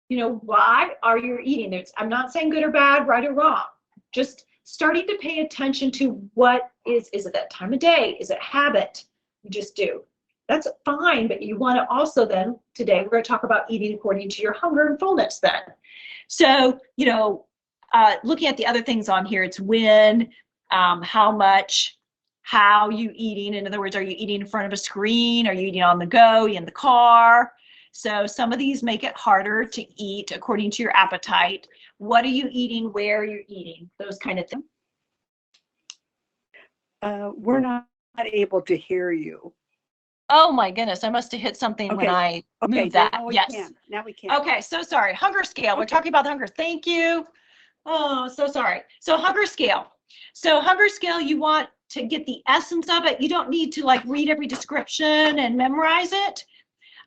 Why are you eating? I'm not saying good or bad, right or wrong. Just starting to pay attention to what is it that time of day? Is it habit? You just do. That's fine, but you want to also then, today we're going to talk about eating according to your hunger and fullness then. So, looking at the other things on here, it's when, how much, how you eating. In other words, are you eating in front of a screen? Are you eating on the go? Are you in the car? So some of these make it harder to eat according to your appetite. What are you eating? Where are you eating? Those kind of things.
We're not able to hear you.
Oh my goodness, I must have hit something when
Okay.
I
Okay,
moved that.
now we
Yes.
can. Now we can.
Okay, so sorry. Hunger scale. We're
Okay.
talking about the hunger. Thank you. Oh, so sorry. So hunger scale. So hunger scale, you want to get the essence of it. You don't need to like read every description and memorize it.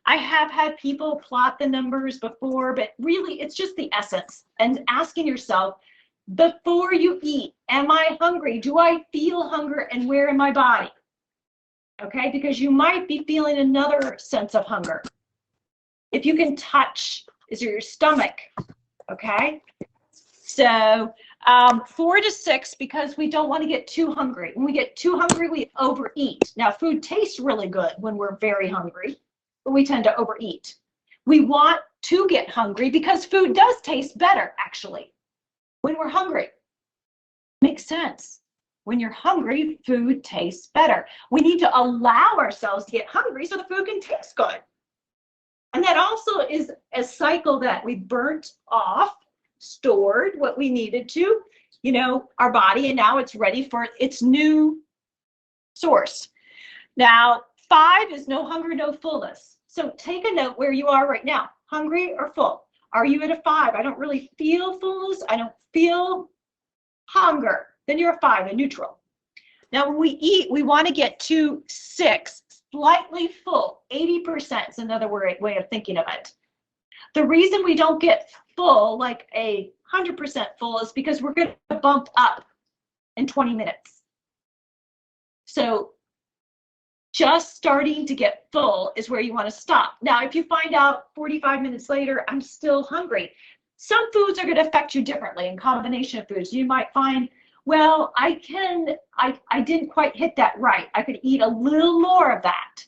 I have had people plot the numbers before, but really it's just the essence and asking yourself, before you eat, am I hungry? Do I feel hunger and where in my body? Okay, because you might be feeling another sense of hunger. If you can touch, is your stomach, okay? So 4 to 6, because we don't want to get too hungry. When we get too hungry, we overeat. Now, food tastes really good when we're very hungry, but we tend to overeat. We want to get hungry because food does taste better, actually, when we're hungry. Makes sense. When you're hungry, food tastes better. We need to allow ourselves to get hungry so the food can taste good. And that also is a cycle that we burnt off, stored what we needed to, our body, and now it's ready for its new source. Now, 5 is no hunger, no fullness. So take a note where you are right now, hungry or full. Are you at a 5? I don't really feel fullness. I don't feel hunger. Then you're a 5, a neutral. Now, when we eat, we want to get to 6, slightly full. 80% is another way of thinking of it. The reason we don't get full, like 100% full, is because we're going to bump up in 20 minutes. So just starting to get full is where you want to stop. Now, if you find out 45 minutes later, I'm still hungry, some foods are going to affect you differently in combination of foods. You might find, well, I didn't quite hit that right. I could eat a little more of that.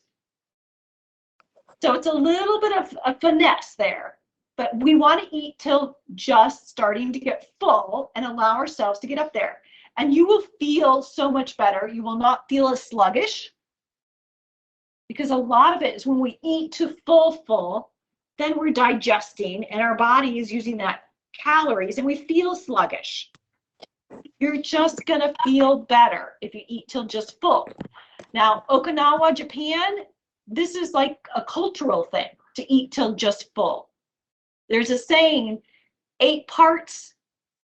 So it's a little bit of a finesse there, but we want to eat till just starting to get full and allow ourselves to get up there. And you will feel so much better. You will not feel as sluggish, because a lot of it is when we eat to full, then we're digesting and our body is using that calories and we feel sluggish. You're just going to feel better if you eat till just full. Now, Okinawa, Japan, this is like a cultural thing to eat till just full. There's a saying, 8 parts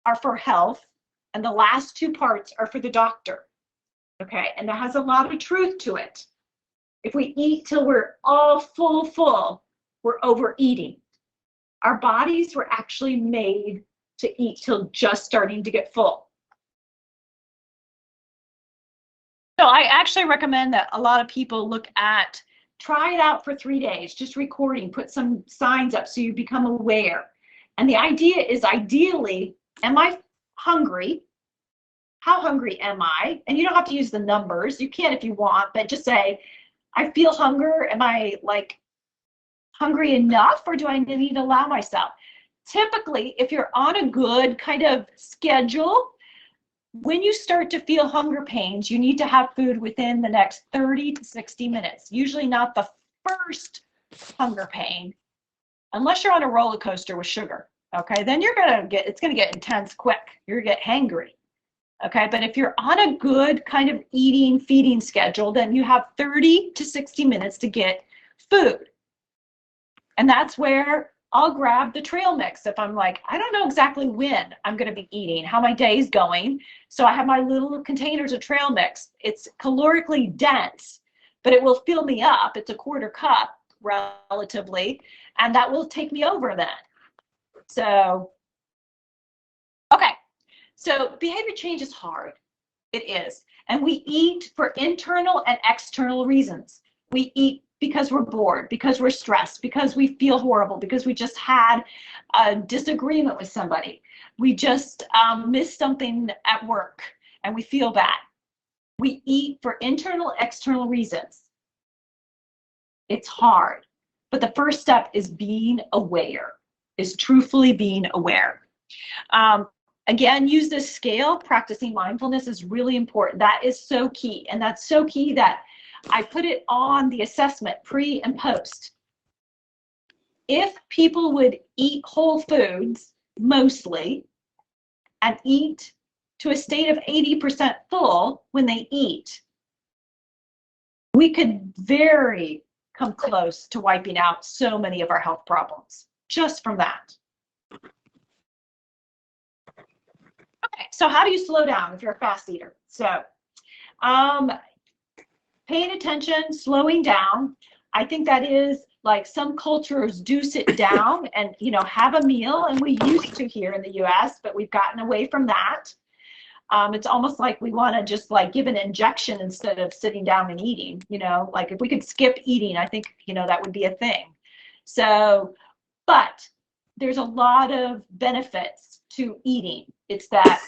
are for health and the last 2 parts are for the doctor. Okay, and that has a lot of truth to it. If we eat till we're all full, we're overeating. Our bodies were actually made to eat till just starting to get full. So I actually recommend that a lot of people try it out for 3 days, just recording, put some signs up so you become aware. And the idea is, ideally, am I hungry? How hungry am I? And you don't have to use the numbers. You can if you want, but just say, I feel hunger. Am I hungry enough, or do I need to allow myself? Typically, if you're on a good kind of schedule, when you start to feel hunger pains, you need to have food within the next 30 to 60 minutes, usually not the first hunger pain, unless you're on a roller coaster with sugar. Okay, then it's going to get intense quick. You're going to get hangry. Okay, but if you're on a good kind of feeding schedule, then you have 30 to 60 minutes to get food. And that's where I'll grab the trail mix. If I'm like, I don't know exactly when I'm going to be eating, how my day's going. So I have my little containers of trail mix. It's calorically dense, but it will fill me up. It's a 1/4 cup relatively, and that will take me over then. So, okay. So behavior change is hard. It is. And we eat for internal and external reasons. We eat because we're bored, because we're stressed, because we feel horrible, because we just had a disagreement with somebody. We just missed something at work and we feel bad. We eat for internal, external reasons. It's hard, but the first step is being aware, is truthfully being aware. Again, use this scale. Practicing mindfulness is really important. That is so key. And that's so key that I put it on the assessment pre and post. If people would eat whole foods mostly and eat to a state of 80% full when they eat, we could very come close to wiping out so many of our health problems just from that. Okay, so how do you slow down if you're a fast eater? So paying attention, slowing down. I think that is like some cultures do sit down and, you know, have a meal, and we used to here in the US, but we've gotten away from that. It's almost like we want to just like give an injection instead of sitting down and eating, you know, like if we could skip eating, I think, you know, that would be a thing. So, but there's a lot of benefits to eating. It's that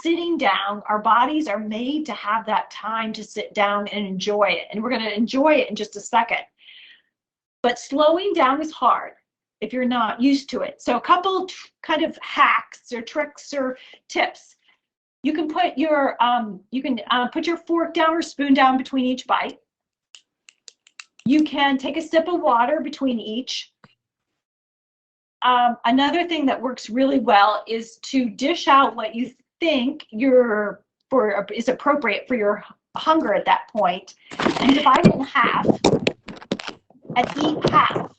sitting down, our bodies are made to have that time to sit down and enjoy it. And we're going to enjoy it in just a second. But slowing down is hard if you're not used to it. So a couple kind of hacks or tricks or tips. You can put your put your fork down or spoon down between each bite. You can take a sip of water between each. Another thing that works really well is to dish out what you think is appropriate for your hunger at that point, and divide it in half and eat half.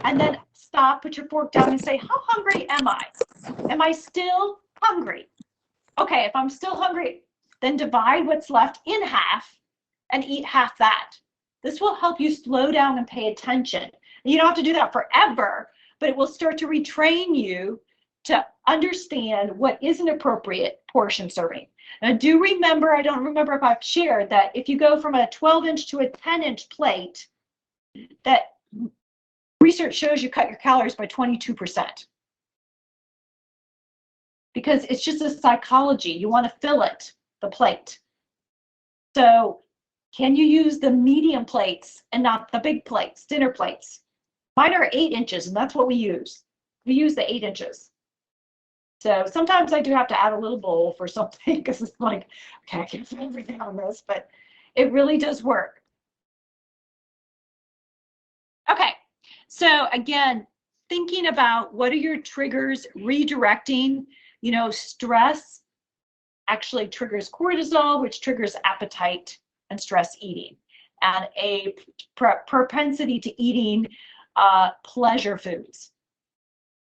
And then stop, put your fork down and say, how hungry am I? Am I still hungry? Okay, if I'm still hungry, then divide what's left in half and eat half that. This will help you slow down and pay attention. You don't have to do that forever, but it will start to retrain you to understand what is an appropriate portion serving. Now, do remember, I don't remember if I've shared that if you go from a 12-inch to a 10-inch plate, that research shows you cut your calories by 22%. Because it's just a psychology. You want to fill it, the plate. So can you use the medium plates and not the big plates, dinner plates? Mine are 8 inches, and that's what we use. We use the 8 inches. So sometimes I do have to add a little bowl for something because it's like, okay, I can't fit everything on this, but it really does work. Okay, so again, thinking about what are your triggers, redirecting. You know, stress actually triggers cortisol, which triggers appetite and stress eating, and a propensity to eating pleasure foods.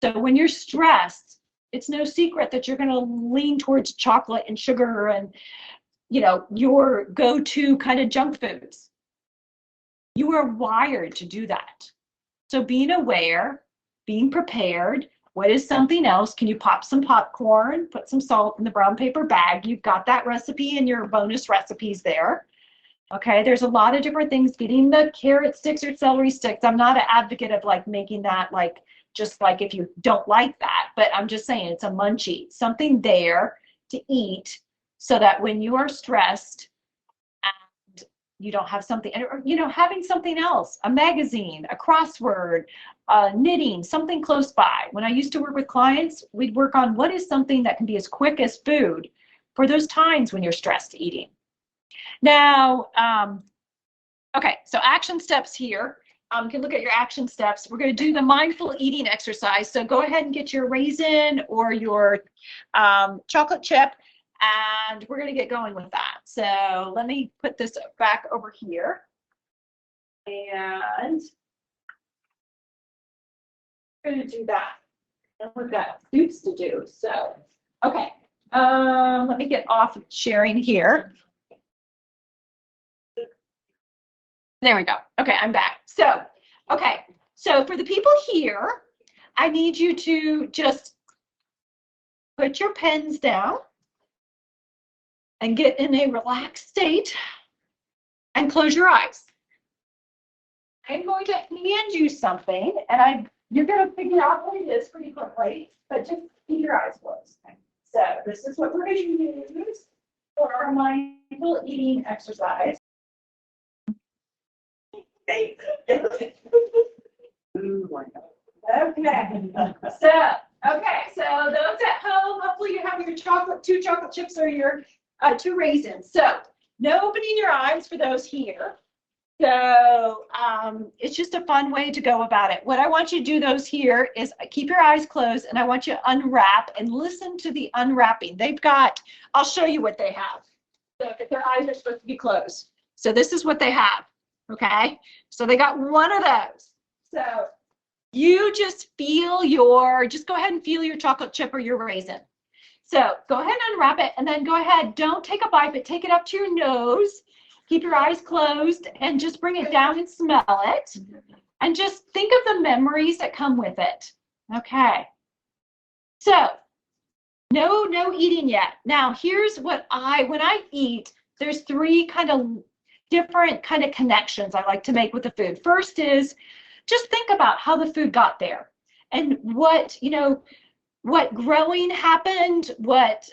So when you're stressed, it's no secret that you're going to lean towards chocolate and sugar and, you know, your go-to kind of junk foods. You are wired to do that. So being aware, being prepared. What is something else? Can you pop some popcorn, put some salt in the brown paper bag? You've got that recipe in your bonus recipes there. Okay, there's a lot of different things. Getting the carrot sticks or celery sticks. I'm not an advocate of like making that like just like if you don't like that, but I'm just saying it's a munchie, something there to eat so that when you are stressed and you don't have something, or, you know, having something else, a magazine, a crossword, knitting, something close by. When I used to work with clients, we'd work on what is something that can be as quick as food for those times when you're stressed eating. Now, okay, so action steps here. You can look at your action steps. We're going to do the mindful eating exercise. So go ahead and get your raisin or your chocolate chip, and we're going to get going with that. So let me put this back over here. And we're going to do that. And we've got soups to do. So, okay. Let me get off of sharing here. There we go. Okay, I'm back. So, okay. So for the people here, I need you to just put your pens down and get in a relaxed state and close your eyes. I'm going to hand you something, and you're going to figure out what it is pretty quickly, but just keep your eyes closed. So this is what we're going to use. for our mindful eating exercise. Okay. So those at home, hopefully you have your two chocolate chips or your two raisins. So no opening your eyes for those here. So it's just a fun way to go about it. What I want you to do those here is keep your eyes closed, and I want you to unwrap and listen to the unwrapping. They've got, I'll show you what they have. So if their eyes are supposed to be closed. So this is what they have. Okay. So they got one of those. So you just just go ahead and feel your chocolate chip or your raisin. So go ahead and unwrap it, and then go ahead, don't take a bite, but take it up to your nose. Keep your eyes closed and just bring it down and smell it. And just think of the memories that come with it. Okay. So no eating yet. Now here's what when I eat, there's three kind of different kind of connections I like to make with the food. First is just think about how the food got there and what growing happened, what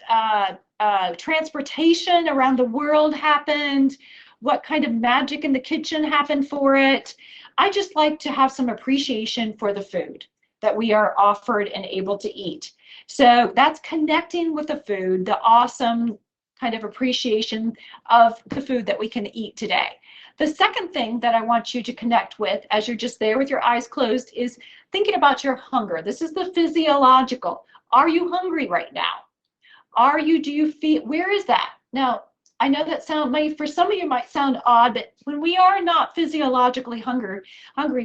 transportation around the world happened, what kind of magic in the kitchen happened for it. I just like to have some appreciation for the food that we are offered and able to eat. So that's connecting with the food, the awesome kind of appreciation of the food that we can eat today. The second thing that I want you to connect with as you're just there with your eyes closed is thinking about your hunger. This is the physiological. Are you hungry right now? Do you feel, where is that? Now, I know that for some of you might sound odd, but when we are not physiologically hungry,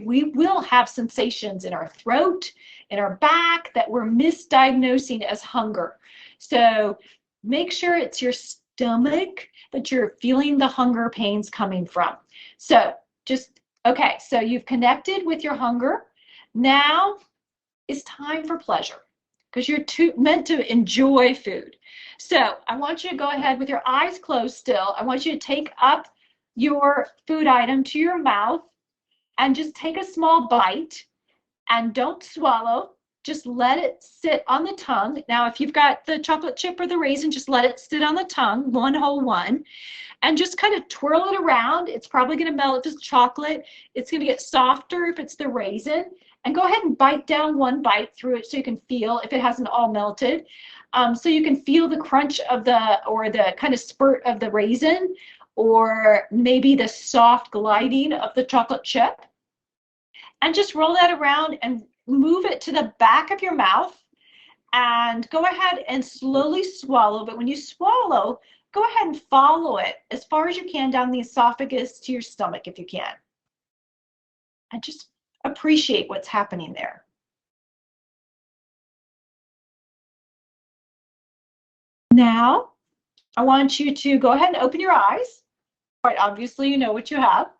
we will have sensations in our throat, in our back that we're misdiagnosing as hunger. So make sure it's your stomach that you're feeling the hunger pains coming from. So so you've connected with your hunger. Now it's time for pleasure, because you're meant to enjoy food. So I want you to go ahead with your eyes closed still. I want you to take up your food item to your mouth and just take a small bite, and don't swallow. Just let it sit on the tongue. Now, if you've got the chocolate chip or the raisin, just let it sit on the tongue, one whole one, and just kind of twirl it around. It's probably going to melt if it's chocolate. It's going to get softer if it's the raisin. And go ahead and bite down one bite through it so you can feel if it hasn't all melted. So you can feel the crunch of the kind of spurt of the raisin, or maybe the soft gliding of the chocolate chip. And just roll that around and move it to the back of your mouth, and go ahead and slowly swallow. But when you swallow, go ahead and follow it as far as you can down the esophagus to your stomach if you can. And just appreciate what's happening there. Now, I want you to go ahead and open your eyes. Quite obviously, you know what you have.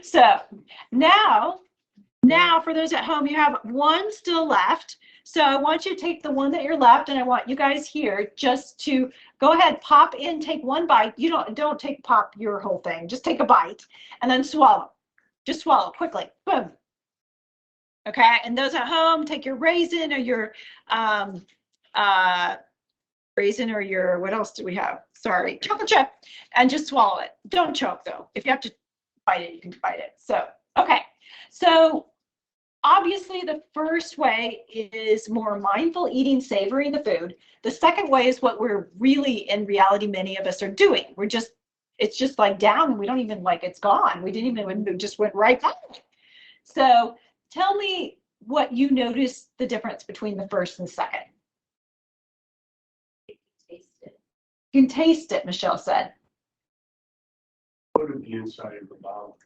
So now for those at home, you have one still left. So I want you to take the one that you're left, and I want you guys here just to go ahead, pop in, take one bite. You don't pop your whole thing. Just take a bite and then swallow. Just swallow quickly. Boom. Okay, and those at home, take your raisin or your what else do we have? Sorry, chocolate chip, and just swallow it. Don't choke though. If you have to bite it, you can bite it. So, okay. So obviously the first way is more mindful eating, savoring the food. The second way is what we're really, in reality, many of us are doing. It's just like down, and we don't even it's gone. We just went right back. So tell me what you noticed the difference between the first and second. You can taste it, Michelle said.
Coated the inside of the mouth.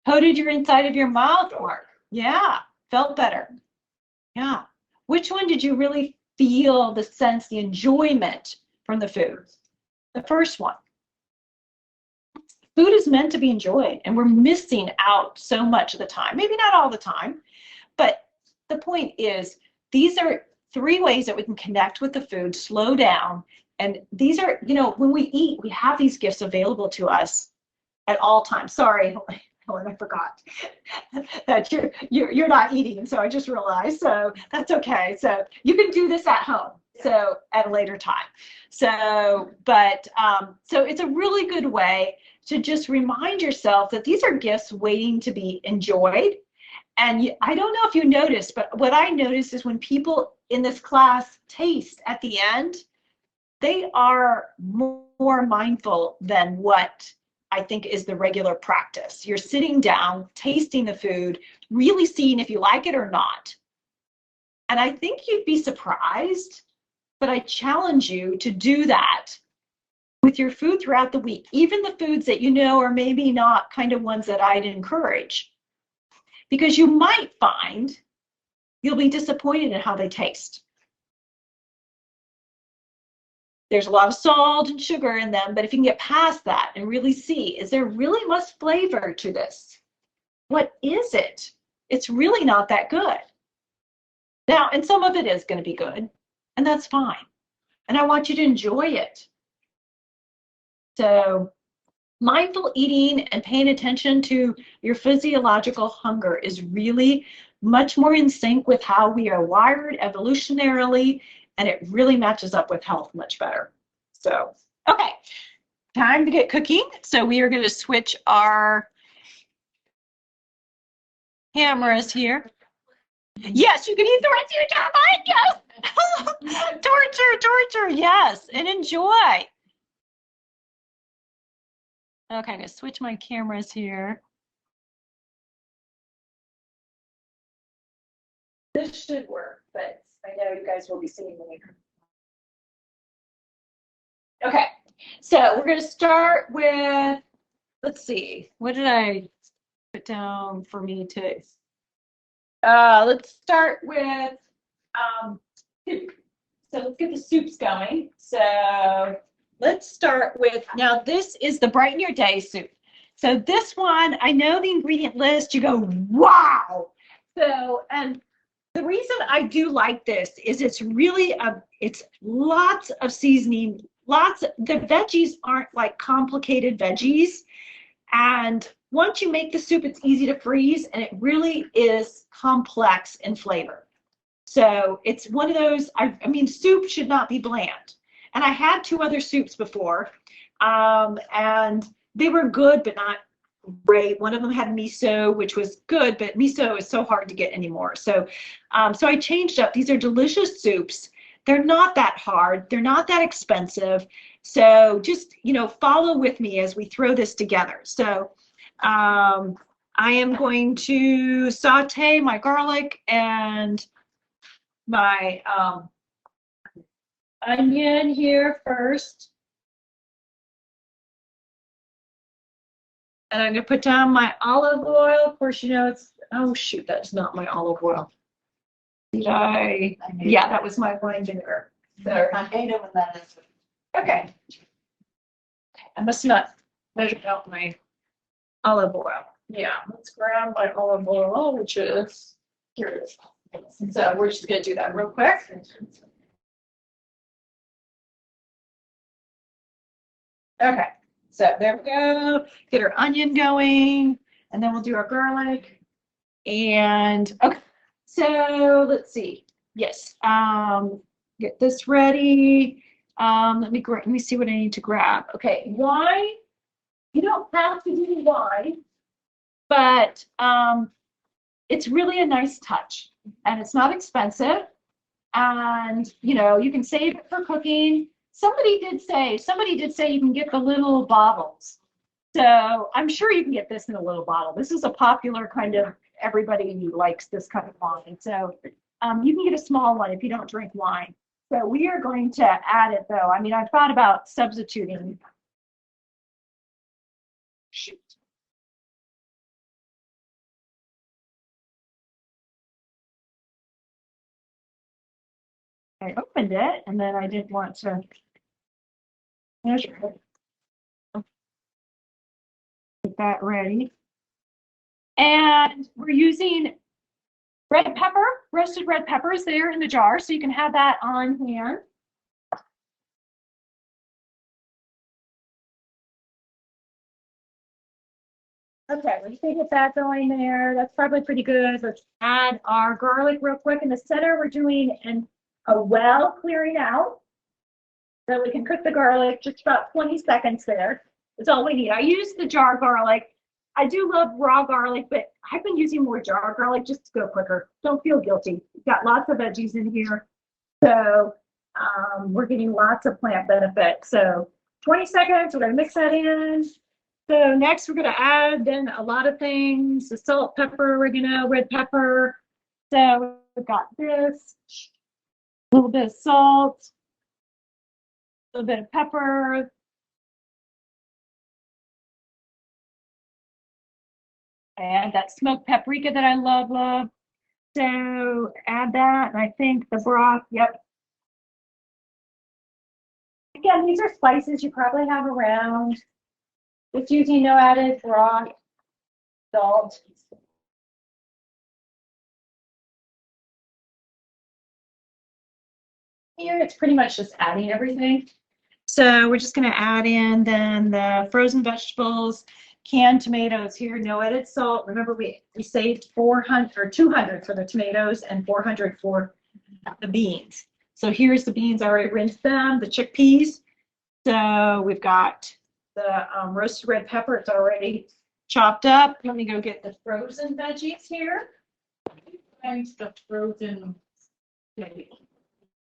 Coated your inside of your mouth, Mark. Yeah, felt better. Yeah. Which one did you really feel the sense, the enjoyment from the food? The first one. Food is meant to be enjoyed, and we're missing out so much of the time. Maybe not all the time, but the point is, these are 3 ways that we can connect with the food, slow down. And these are, when we eat, we have these gifts available to us at all times. Sorry, Helen, I forgot that you're not eating, so I just realized. So that's okay. So you can do this at home. So at a later time. So, but, so it's a really good way to just remind yourself that these are gifts waiting to be enjoyed. And I don't know if you noticed, but what I noticed is when people in this class taste at the end, they are more mindful than what I think is the regular practice. You're sitting down, tasting the food, really seeing if you like it or not. And I think you'd be surprised, but I challenge you to do that with your food throughout the week, even the foods that you know are maybe not kind of ones that I'd encourage, because you might find you'll be disappointed in how they taste. There's a lot of salt and sugar in them, but if you can get past that and really see, is there really much flavor to this? What is it? It's really not that good. Now, and some of it is going to be good, and that's fine. And I want you to enjoy it. So mindful eating and paying attention to your physiological hunger is really much more in sync with how we are wired evolutionarily, and it really matches up with health much better. So, okay, time to get cooking. So we are going to switch our cameras here. Yes, you can eat the rest of your time. Yes. Torture, yes, and enjoy. Okay, I'm going to switch my cameras here. This should work, but I know you guys will be seeing me. Okay, so we're going to start with, let's see, what did I put down for me to, let's start with soup. So let's get the soups going. So let's start with, now this is the Brighten Your Day soup. So this one, I know the ingredient list, you go, wow. So, and the reason I do like this is it's really, it's lots of seasoning, the veggies aren't like complicated veggies. And once you make the soup, it's easy to freeze, and it really is complex in flavor. So it's one of those, I mean, soup should not be bland. And I had 2 other soups before, and they were good, but not great. One of them had miso, which was good, but miso is so hard to get anymore. So, so I changed up. These are delicious soups. They're not that hard. They're not that expensive. So just, you know, follow with me as we throw this together. So I am going to saute my garlic and my onion here first. And I'm going to put down my olive oil. Of course, you know, it's, oh shoot, that's not my olive oil. Did I? Yeah, that was my wine vinegar. So,
I hate it when that is.
okay. I must not measure out my olive oil. Yeah, let's grab my olive oil, which is, here it is. So we're just going to do that real quick. Okay, so there we go. Get our onion going, and then we'll do our garlic. And okay, so let's see. Yes, get this ready. Let me see what I need to grab. Okay, wine. You don't have to do wine, but it's really a nice touch, and it's not expensive. And you know, you can save it for cooking. Somebody did say you can get the little bottles. So I'm sure you can get this in a little bottle. This is a popular kind of, everybody likes this kind of wine. So you can get a small one if you don't drink wine. So we are going to add it though. I mean, I've thought about substituting. Shoot. I opened it and then I didn't want to measure it. Get that ready. And we're using red pepper, roasted red peppers there in the jar, so you can have that on hand. Okay, let's get that going there. That's probably pretty good. Let's add our garlic real quick. In the center, we're doing an a well clearing out. So we can cook the garlic, just about 20 seconds there. That's all we need. I use the jar garlic. I do love raw garlic, but I've been using more jar garlic just to go quicker. Don't feel guilty. We've got lots of veggies in here. So we're getting lots of plant benefit. So 20 seconds, we're gonna mix that in. So next we're gonna add then a lot of things, the salt, pepper, oregano, red pepper. So we've got this, a little bit of salt, a little bit of pepper. And that smoked paprika that I love. So add that, and I think the broth, yep. Again, these are spices you probably have around. Just using no added broth, salt. Here, it's pretty much just adding everything. So we're just going to add in then the frozen vegetables, canned tomatoes here, no added salt. Remember, we saved 400 or 200 for the tomatoes and 400 for the beans. So here's the beans. I already rinsed them, the chickpeas. So we've got the roasted red pepper. It's already chopped up. Let me go get the frozen veggies here.
And the frozen.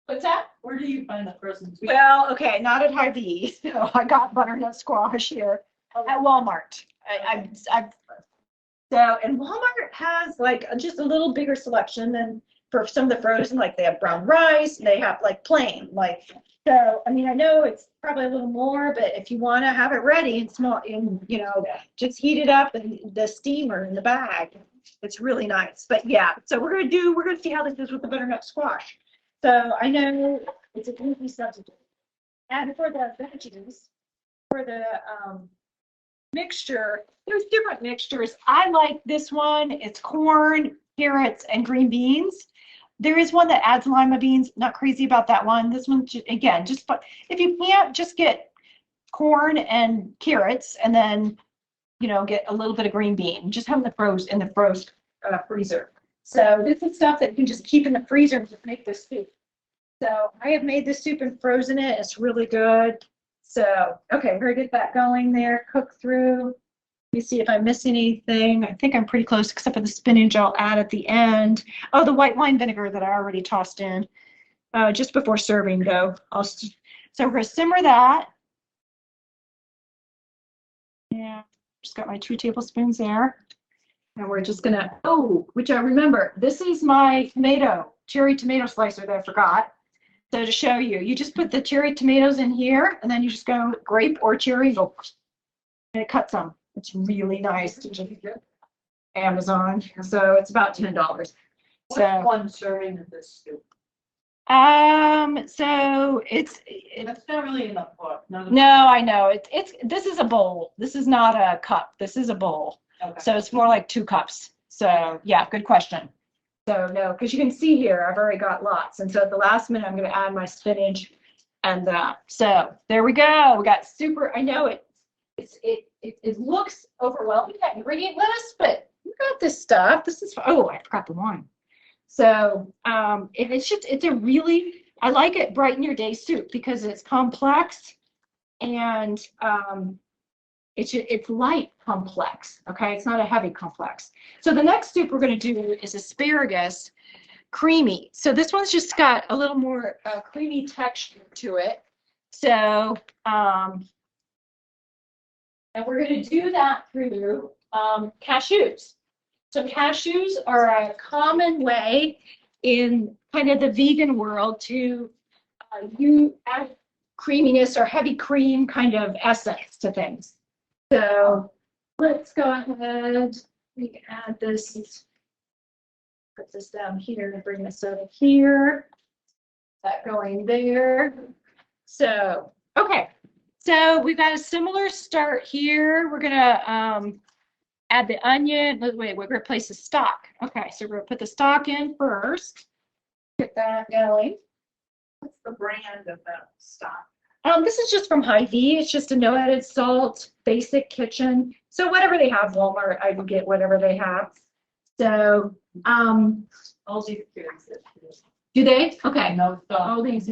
What's that?
Where do you find the frozen?
Well, okay, not at Hy-Vee. So I got butternut squash here at Walmart. And Walmart has like just a little bigger selection than for some of the frozen. Like they have brown rice, and they have like plain. Like so, I mean, I know it's probably a little more, but if you want to have it ready and small, and just heat it up in the steamer in the bag. It's really nice. But yeah, so we're gonna see how this is with the butternut squash. So I know it's a gluten substitute. And for the veggies, for the mixture, there's different mixtures. I like this one. It's corn, carrots, and green beans. There is one that adds lima beans. Not crazy about that one. This one, again, just if you can't, just get corn and carrots, and then get a little bit of green bean. Just have them in the freezer. So this is stuff that you can just keep in the freezer and just make this soup. So I have made this soup and frozen it. It's really good. So, okay, we're gonna get that going there, cook through. Let me see if I'm missing anything. I think I'm pretty close, except for the spinach I'll add at the end. Oh, the white wine vinegar that I already tossed in just before serving, though. So we're gonna simmer that. Yeah, just got my 2 tablespoons there. And we're just gonna, which I remember, this is my cherry tomato slicer that I forgot. So to show you, you just put the cherry tomatoes in here, and then you just go grape or cherry, and it cuts them. It's really nice. Amazon, so it's about $10. So
one serving of this soup?
So it's
That's not really in the book.
no, I know this is a bowl. This is not a cup. This is a bowl.
Okay.
So it's more like 2 cups. So yeah, good question. So no, because you can see here, I've already got lots. And so at the last minute, I'm going to add my spinach and that. So there we go. We got super, I know it looks overwhelming, that ingredient list, but you got this stuff. This is, I forgot the wine. So it's a really, I like it brighten your day soup because it's complex and it's light complex, okay? It's not a heavy complex. So the next soup we're going to do is asparagus creamy. So this one's just got a little more creamy texture to it. So, and we're going to do that through cashews. So cashews are a common way in kind of the vegan world to you add creaminess or heavy cream kind of essence to things. So let's go ahead, we can add this, put this down here and bring this over here, that going there. So, okay, so we've got a similar start here. We're gonna add the onion, wait, we're gonna place the stock. Okay, so we're gonna put the stock in first, get that going.
What's the brand of that stock?
This is just from Hy-Vee. It's just a no added salt, basic kitchen. So whatever they have, Walmart, I would get whatever they have. So,
All these foods.
Do they? Okay.
No, so
Aldi's.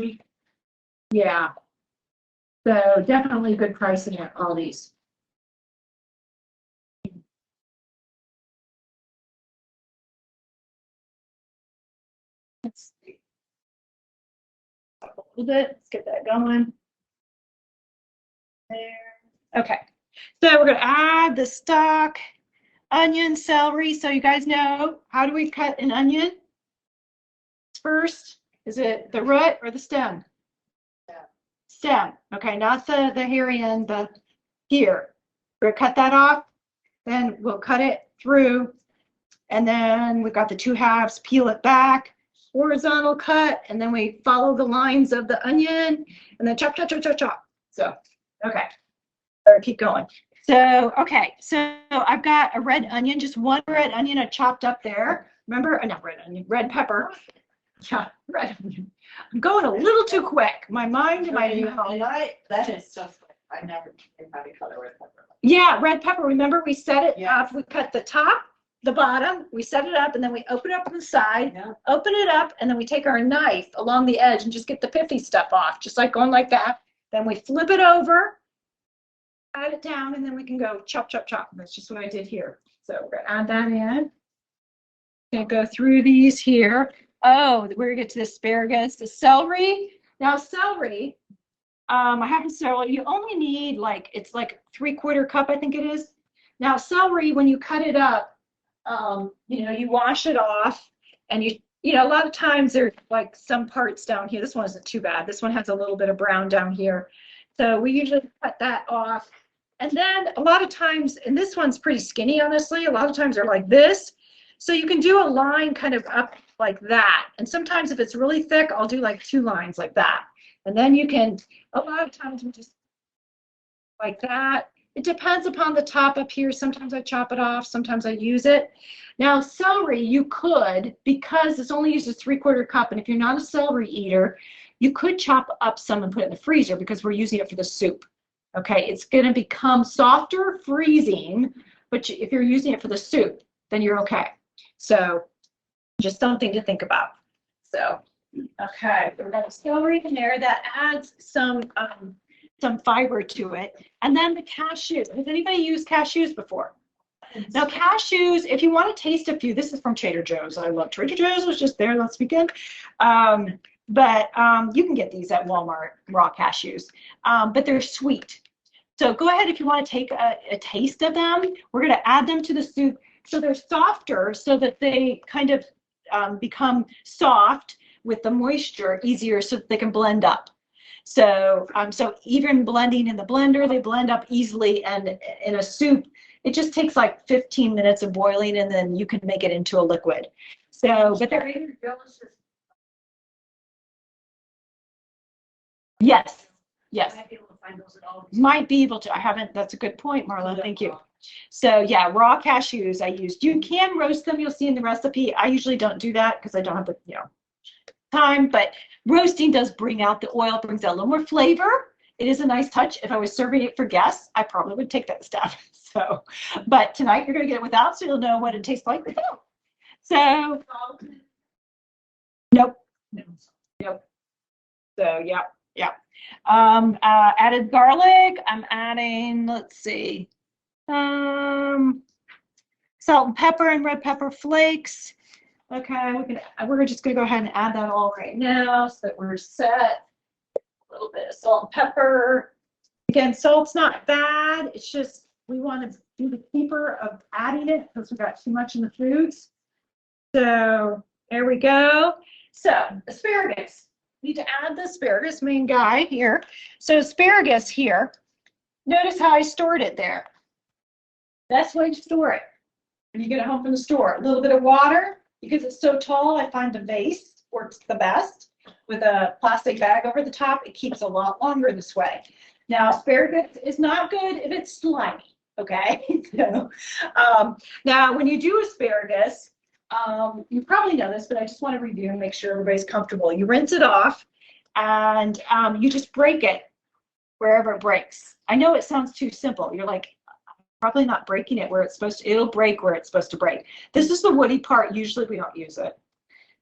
Yeah. So definitely good pricing at Aldi's. Let's see. A little bit, let's get that going. There. Okay. So we're gonna add the stock, onion, celery. So you guys know, how do we cut an onion? First, is it the root or the stem? Stem. Okay, not the hairy end, the here. We're gonna cut that off, then we'll cut it through, and then we've got the two halves, peel it back, horizontal cut, and then we follow the lines of the onion, and then chop, chop, chop, chop, chop. So, okay, or keep going. So, okay, so I've got a red onion, just one red onion I chopped up there. Remember, not red onion, red pepper. Yeah, red onion. I'm going a little too quick. My mind,
that is just, I never knew how to color red pepper.
yeah, red pepper. Remember, we set it
Yes.
up. We cut the top, the bottom, we set it up, and then we open it up on the side,
Yeah.
open it up, and then we take our knife along the edge and just get the piffy stuff off, just like going like that. Then we flip it over, add it down, and then we can go chop, chop, chop. That's just what I did here. So we're gonna add that in. Gonna go through these here. Oh, we're gonna get to the asparagus, the celery. Now celery, I have the celery. You only need like, it's like 3/4 cup, I think it is. Now celery, when you cut it up, you know, you wash it off, and you know, a lot of times there's like some parts down here. This one isn't too bad. This one has a little bit of brown down here. So we usually cut that off. And then a lot of times, and this one's pretty skinny, honestly, a lot of times they're like this. So you can do a line kind of up like that. And sometimes if it's really thick, I'll do like 2 lines like that. And then you can, a lot of times we just like that. It depends upon the top up here. Sometimes I chop it off, sometimes I use it. Now celery, you could, because this only uses 3/4 cup, and if you're not a celery eater, you could chop up some and put it in the freezer because we're using it for the soup. Okay, it's gonna become softer freezing, but if you're using it for the soup, then you're okay. So just something to think about. So, okay, we've got celery in there that adds some fiber to it. And then the cashews. Has anybody used cashews before? Now cashews, if you want to taste a few, this is from Trader Joe's. I love Trader Joe's, was just there last weekend. But you can get these at Walmart, raw cashews, but they're sweet. So go ahead if you want to take a taste of them. We're going to add them to the soup. So they're softer so that they kind of become soft with the moisture easier so that they can blend up. So, so even blending in the blender, they blend up easily, and in a soup, it just takes like 15 minutes of boiling, and then you can make it into a liquid. So, but they're, yes, yes.
Might be able to find those at all.
Might be able to. I haven't. That's a good point, Marla. Thank you. So yeah, raw cashews I used. You can roast them. You'll see in the recipe. I usually don't do that because I don't have the time. But roasting does bring out the oil, brings out a little more flavor. It is a nice touch. If I was serving it for guests, I probably would take that stuff. So, but tonight you're gonna get it without, so you'll know what it tastes like without. So, nope. Nope. So yeah. Added garlic. I'm adding, let's see, salt and pepper and red pepper flakes. Okay, we're just gonna go ahead and add that all right now so that we're set. A little bit of salt and pepper. Again, salt's not bad. It's just we want to do the keeper of adding it because we got too much in the foods. So there we go. So asparagus. Need to add the asparagus, main guy here. So asparagus here, notice how I stored it there. Best way to store it when you get it home from the store. A little bit of water, because it's so tall, I find the vase works the best. With a plastic bag over the top, it keeps a lot longer this way. Now asparagus is not good if it's slimy, okay? So, now when you do asparagus, you probably know this, but I just want to review and make sure everybody's comfortable. You rinse it off, and you just break it wherever it breaks. I know it sounds too simple. You're like, probably not breaking it where it's supposed to. It'll break where it's supposed to break. This is the woody part. Usually we don't use it.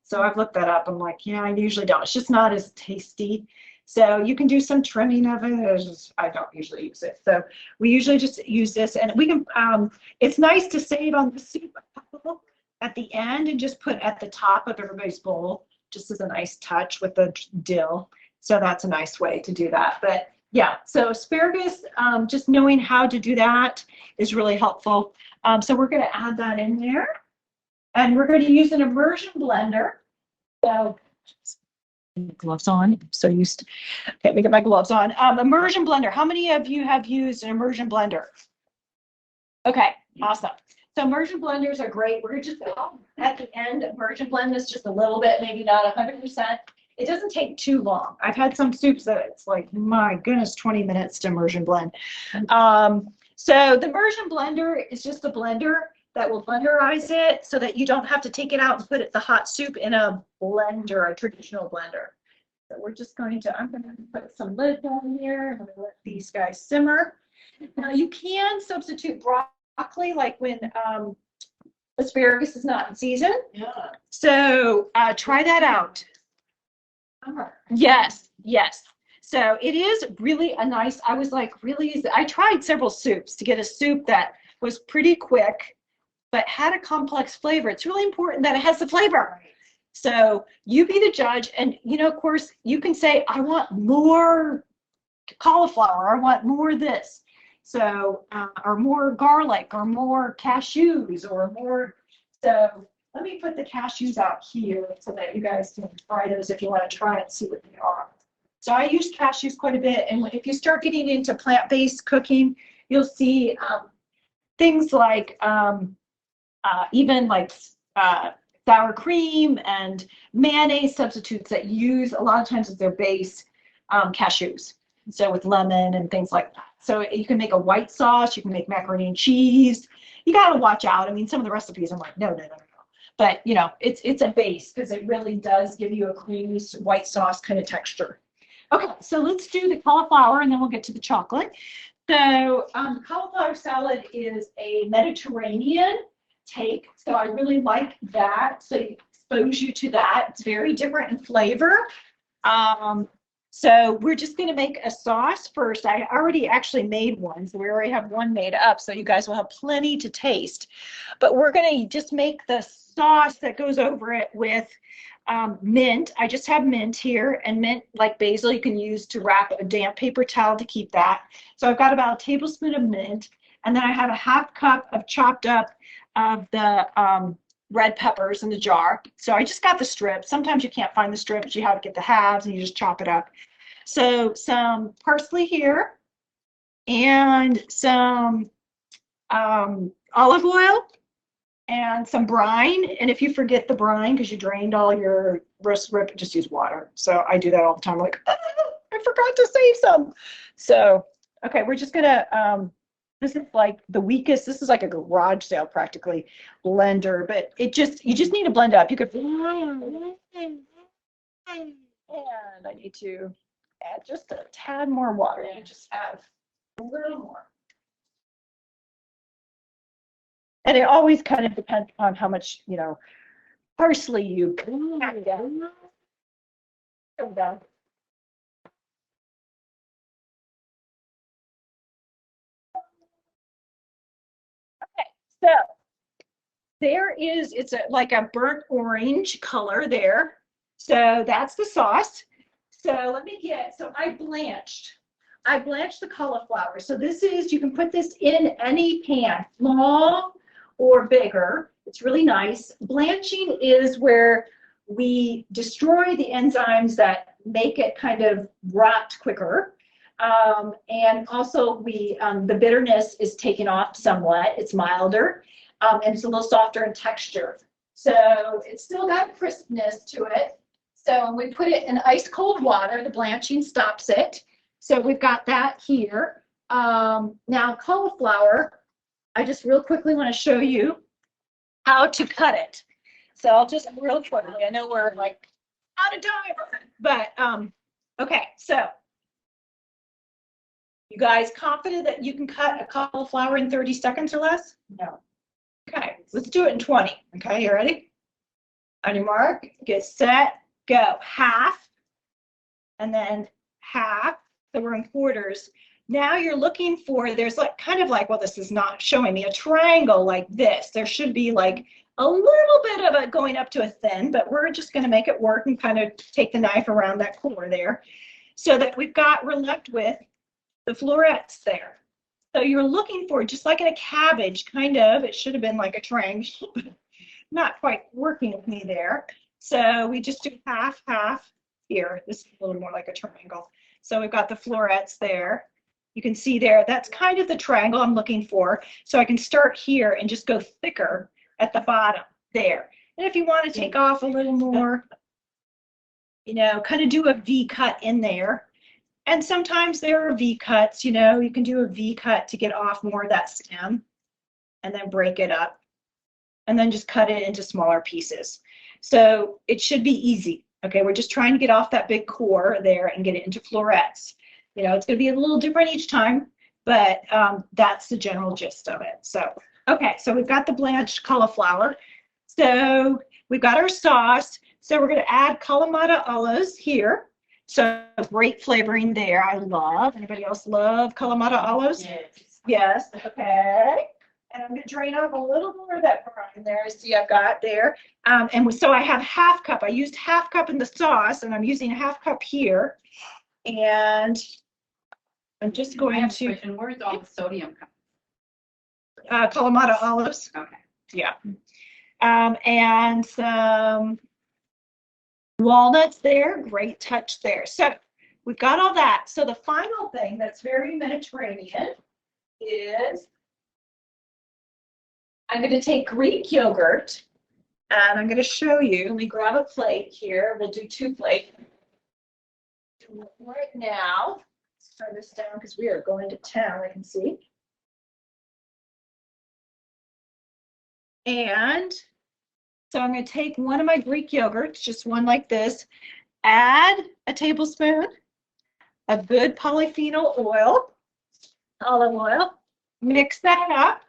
So I've looked that up. I'm like, yeah, I usually don't. It's just not as tasty. So you can do some trimming of it. I don't usually use it. So we usually just use this, and we can, it's nice to save on the soup at the end and just put at the top of everybody's bowl, just as a nice touch with the dill. So that's a nice way to do that. But yeah, so asparagus, just knowing how to do that is really helpful. So we're going to add that in there, and we're going to use an immersion blender. So gloves on. So used to, okay, let me get my gloves on. Immersion blender. How many of you have used an immersion blender? Okay, awesome. So immersion blenders are great. We're just at the end, immersion blend this just a little bit, maybe not 100%. It doesn't take too long. I've had some soups that it's like, my goodness, 20 minutes to immersion blend. So the immersion blender is just a blender that will blenderize it so that you don't have to take it out and put it, the hot soup in a blender, a traditional blender. So we're just going to, I'm going to put some lid on here. I'm going to let these guys simmer. Now you can substitute broccoli like when asparagus is not in season.
Yeah.
So try that out. Yes, yes. So it is really a nice, I was like, really, I tried several soups to get a soup that was pretty quick, but had a complex flavor. It's really important that it has the flavor. So you be the judge. And, you know, of course, you can say, I want more cauliflower, I want more this. So, or more garlic, or more cashews, or more. So let me put the cashews out here so that you guys can try those if you want to try and see what they are. So I use cashews quite a bit. And if you start getting into plant-based cooking, you'll see things like even like sour cream and mayonnaise substitutes that use a lot of times as their base cashews. So with lemon and things like that. So you can make a white sauce, you can make macaroni and cheese. You got to watch out. I mean, some of the recipes I'm like, no. But you know, it's a base because it really does give you a creamy white sauce kind of texture. Okay, so let's do the cauliflower and then we'll get to the chocolate. So cauliflower salad is a Mediterranean take. So I really like that. So it expose you to that. It's very different in flavor. So we're just going to make a sauce first. I already actually made one. So we already have one made up. So you guys will have plenty to taste. But we're going to just make the sauce that goes over it with mint. I just have mint here, and mint, like basil, you can use to wrap a damp paper towel to keep that. So I've got about a tablespoon of mint, and then I have a half cup of chopped up of the red peppers in the jar. So I just got the strips. Sometimes you can't find the strips. You have to get the halves and you just chop it up. So some parsley here and some olive oil and some brine. And if you forget the brine because you drained all your roast rib, just use water. So I do that all the time. Like, oh, I forgot to save some. So, okay, we're just gonna, this is like the weakest, this is like a garage sale practically blender, but you just need to blend up. You could, and I need to add just a tad more water. You just add a little more. And it always kind of depends on how much, you know, parsley you add down. Come down. So there is, it's like a burnt orange color there. So that's the sauce. So let me get, so I blanched the cauliflower. So this is, you can put this in any pan, small or bigger. It's really nice. Blanching is where we destroy the enzymes that make it kind of rot quicker. And also the bitterness is taken off somewhat. It's milder, and it's a little softer in texture. So it's still got crispness to it. So when we put it in ice cold water, the blanching stops it. So we've got that here. Now cauliflower, I just real quickly want to show you how to cut it. So I'll just real quickly, I know we're like out of time, but okay, so you guys confident that you can cut a cauliflower in 30 seconds or less?
No.
Okay, let's do it in 20. Okay, you ready? On your mark, get set, go. Half, and then half. So we're in quarters. Now you're looking for, there's like kind of like, well, this is not showing me a triangle like this. There should be like a little bit of it going up to a thin, but we're just going to make it work and kind of take the knife around that core there so that we're left with the florets there. So you're looking for, just like in a cabbage, kind of, it should have been like a triangle, but not quite working with me there. So we just do half, half here. This is a little more like a triangle. So we've got the florets there. You can see there, that's kind of the triangle I'm looking for. So I can start here and just go thicker at the bottom there. And if you want to take off a little more, you know, kind of do a V cut in there. And sometimes there are V cuts, you know, you can do a V cut to get off more of that stem and then break it up and then just cut it into smaller pieces. So it should be easy. Okay, we're just trying to get off that big core there and get it into florets. You know, it's going to be a little different each time, but that's the general gist of it. So, okay, so we've got the blanched cauliflower. So we've got our sauce. So we're going to add Kalamata olives here. So great flavoring there. I love. Anybody else love Kalamata olives?
Yes.
Yes. Okay. And I'm going to drain off a little more of that brine there. See, I've got there. And so I have half cup. I used half cup in the sauce, and I'm using a half cup here. And I'm just going to
And where's all the sodium coming?
Kalamata olives.
Okay.
Yeah. And some walnuts there. Great touch there. So we've got all that. So the final thing that's very Mediterranean is I'm going to take Greek yogurt and I'm going to show you. Let me grab a plate here. We'll do 2 plates. Right now, let's turn this down because we are going to town, I can see. And so I'm going to take one of my Greek yogurts, just one like this, add a tablespoon of good polyphenol oil, olive oil, mix that up.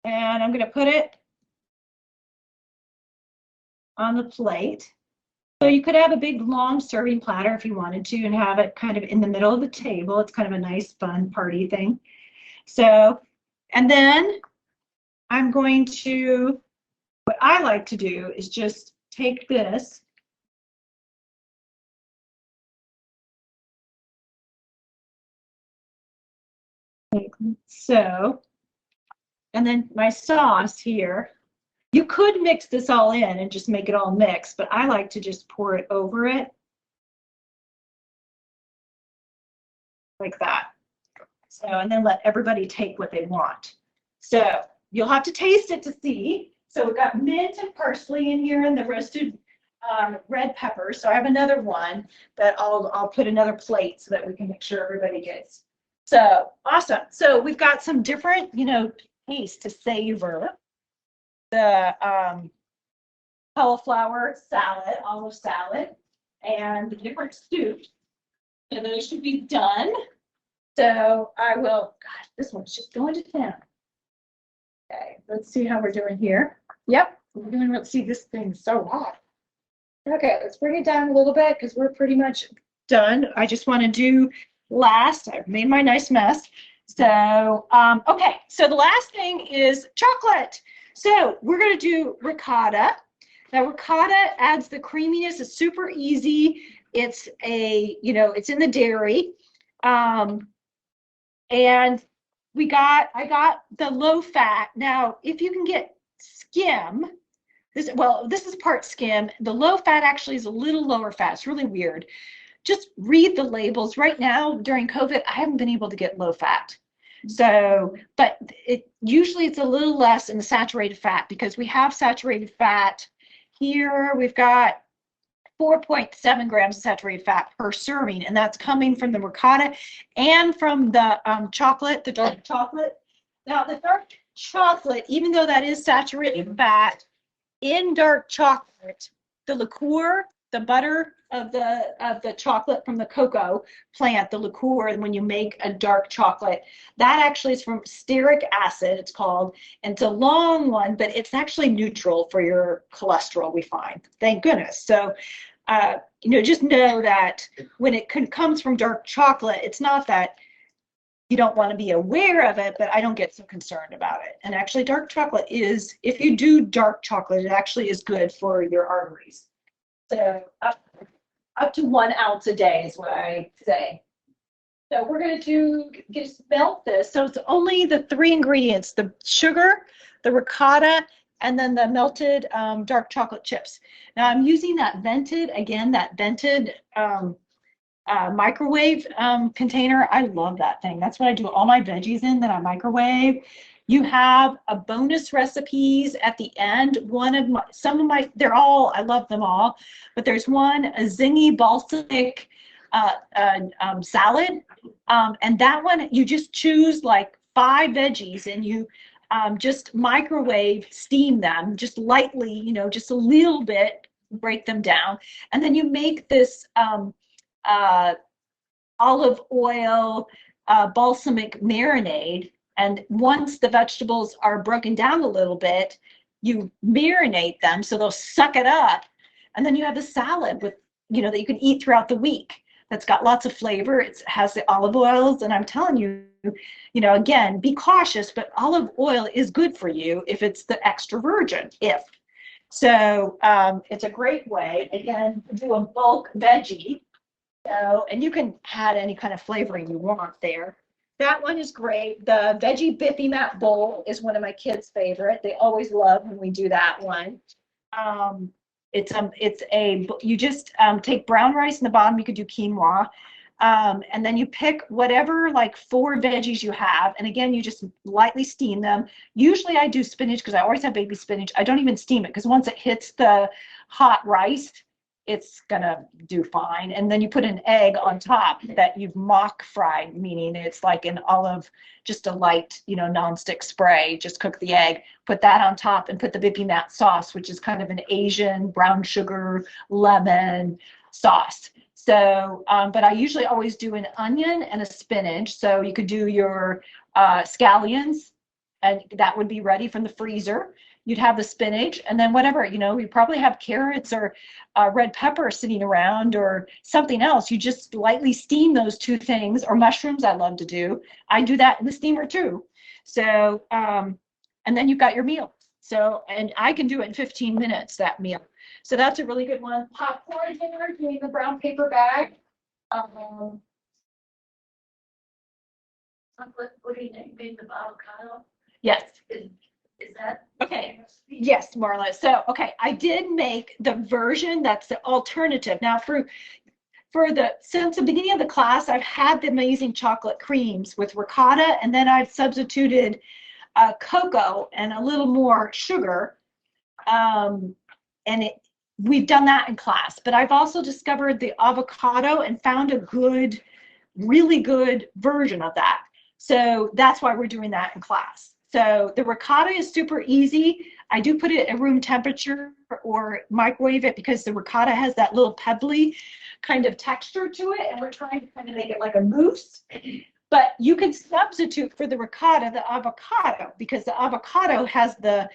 And I'm going to put it on the plate. So you could have a big long serving platter if you wanted to and have it kind of in the middle of the table. It's kind of a nice fun party thing. So, and then I'm going to, what I like to do is just take this like so, and then my sauce here. You could mix this all in and just make it all mixed, but I like to just pour it over it like that. So, and then let everybody take what they want. So you'll have to taste it to see. So we've got mint and parsley in here and the roasted red pepper. So I have another one that I'll put another plate so that we can make sure everybody gets. So awesome. So we've got some different, you know, taste to savor the cauliflower salad, olive salad, and the different soups. And those should be done. So I will, gosh, this one's just going to town. Okay, let's see how we're doing here. Yep, we're doing, let's see, this thing's so hot. Okay, let's bring it down a little bit because we're pretty much done. I just want to do last, I've made my nice mess. So, okay, so the last thing is chocolate. So we're going to do ricotta. Now ricotta adds the creaminess. It's super easy. It's a, you know, it's in the dairy. And I got the low fat. Now, if you can get skim, this is part skim. The low fat actually is a little lower fat. It's really weird. Just read the labels. Right now, during COVID, I haven't been able to get low fat. So, but usually it's a little less in the saturated fat because we have saturated fat here. We've got 4.7 grams of saturated fat per serving, and that's coming from the ricotta and from the chocolate, the dark chocolate. Now, the dark chocolate, even though that is saturated fat, in dark chocolate, the liqueur the butter of the chocolate from the cocoa plant, the liqueur, and when you make a dark chocolate, that actually is from stearic acid, it's called. And it's a long one, but it's actually neutral for your cholesterol, we find. Thank goodness. So, just know that when it comes from dark chocolate, it's not that you don't want to be aware of it, but I don't get so concerned about it. And actually, dark chocolate is, if you do dark chocolate, it actually is good for your arteries. So up to 1 ounce a day is what I say. So we're going to just melt this. So it's only the 3 ingredients, the sugar, the ricotta, and then the melted dark chocolate chips. Now I'm using that vented microwave container. I love that thing. That's what I do all my veggies in, that I microwave. You have a bonus recipes at the end. They're all, I love them all, but there's one, a zingy balsamic salad. And that one, you just choose like 5 veggies and you just microwave steam them just lightly, just a little bit, break them down. And then you make this olive oil balsamic marinade. And once the vegetables are broken down a little bit, you marinate them so they'll suck it up. And then you have a salad with, that you can eat throughout the week. That's got lots of flavor. It has the olive oils. And I'm telling you, again, be cautious, but olive oil is good for you if it's the extra virgin, So it's a great way, again, to do a bulk veggie. And you can add any kind of flavoring you want there. That one is great. The veggie bibimbap bowl is one of my kids' favorite. They always love when we do that one. You just take brown rice in the bottom. You could do quinoa. And then you pick whatever like 4 veggies you have. And again, you just lightly steam them. Usually I do spinach because I always have baby spinach. I don't even steam it because once it hits the hot rice, it's gonna do fine. And then you put an egg on top that you've mock fried, meaning it's like an olive, just a light, nonstick spray. Just cook the egg, put that on top, and put the bibimbap sauce, which is kind of an Asian brown sugar lemon sauce. So, but I usually always do an onion and a spinach. So you could do your scallions, and that would be ready from the freezer. You'd have the spinach, and then whatever, you probably have carrots or red pepper sitting around or something else. You just lightly steam those 2 things, or mushrooms I love to do. I do that in the steamer too. So, and then you've got your meal. So, and I can do it in 15 minutes, that meal. So that's a really good one. Popcorn dinner, doing the brown paper bag.
What do you think, made the avocado?
Yes.
Is that?
Okay. Yes, Marla. So, okay, I did make the version that's the alternative. Now, since the beginning of the class, I've had the amazing chocolate creams with ricotta, and then I've substituted cocoa and a little more sugar. We've done that in class, but I've also discovered the avocado and found a really good version of that. So that's why we're doing that in class. So the ricotta is super easy. I do put it at room temperature or microwave it because the ricotta has that little pebbly kind of texture to it, and we're trying to kind of make it like a mousse. But you can substitute for the ricotta the avocado, because the avocado has the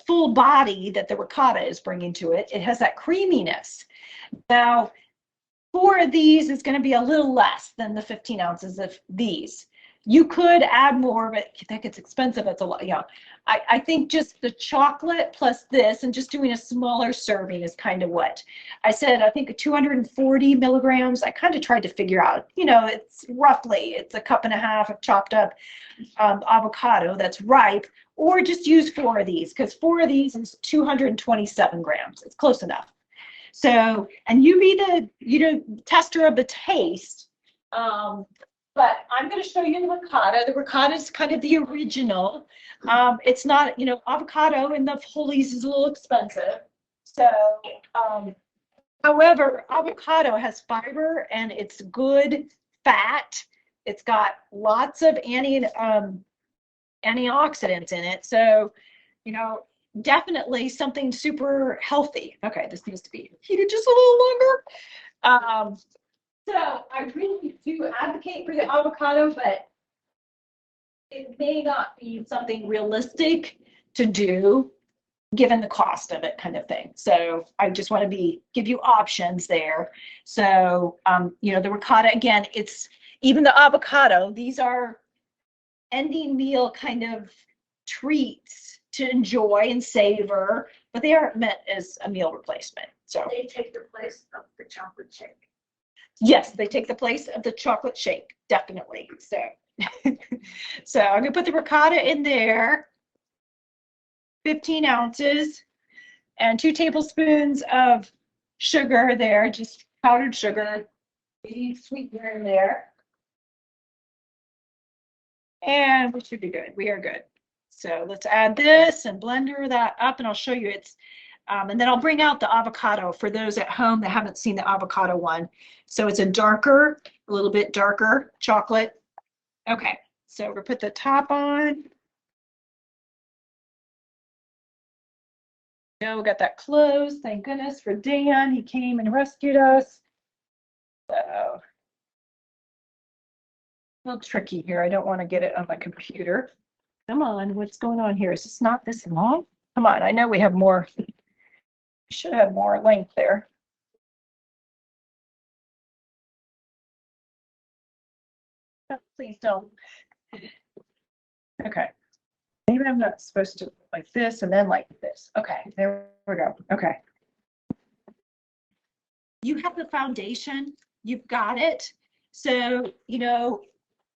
full body that the ricotta is bringing to it. It has that creaminess. Now, 4 of these is going to be a little less than the 15 ounces of these. You could add more, but that gets expensive. It's a lot. I think just the chocolate plus this and just doing a smaller serving is kind of what I said. I think 240 milligrams. I kind of tried to figure out, it's a cup and a half of chopped up avocado that's ripe, or just use 4 of these, because 4 of these is 227 grams. It's close enough. So, and you be the, tester of the taste. But I'm going to show you the ricotta. The ricotta is kind of the original. It's not, avocado in the Wholey's is a little expensive. So, however, avocado has fiber and it's good fat. It's got lots of antioxidants in it. So, definitely something super healthy. Okay, this needs to be heated just a little longer. So I really do advocate for the avocado, but it may not be something realistic to do given the cost of it, kind of thing. So I just want to give you options there. So the ricotta, again, it's even the avocado, these are ending meal kind of treats to enjoy and savor, but they aren't meant as a meal replacement. So
They take the place of the chocolate shake.
yes, they take the place of the chocolate shake, definitely. So, so I'm gonna put the ricotta in there, 15 ounces, and 2 tablespoons of sugar there, just powdered sugar. We need sweetener in there. And we should be good. We are good. So let's add this and blender that up, and I'll show you it's, and then I'll bring out the avocado for those at home that haven't seen the avocado one. So it's a little bit darker chocolate. Okay, so we'll put the top on. We got that closed. Thank goodness for Dan. He came and rescued us. So a little tricky here. I don't want to get it on my computer. Come on, what's going on here? Is this not this long? Come on, I know we have more. We should have more length there. Oh, please don't. Okay. Maybe I'm not supposed to like this and then like this. Okay, there we go. Okay. You have the foundation, you've got it. So,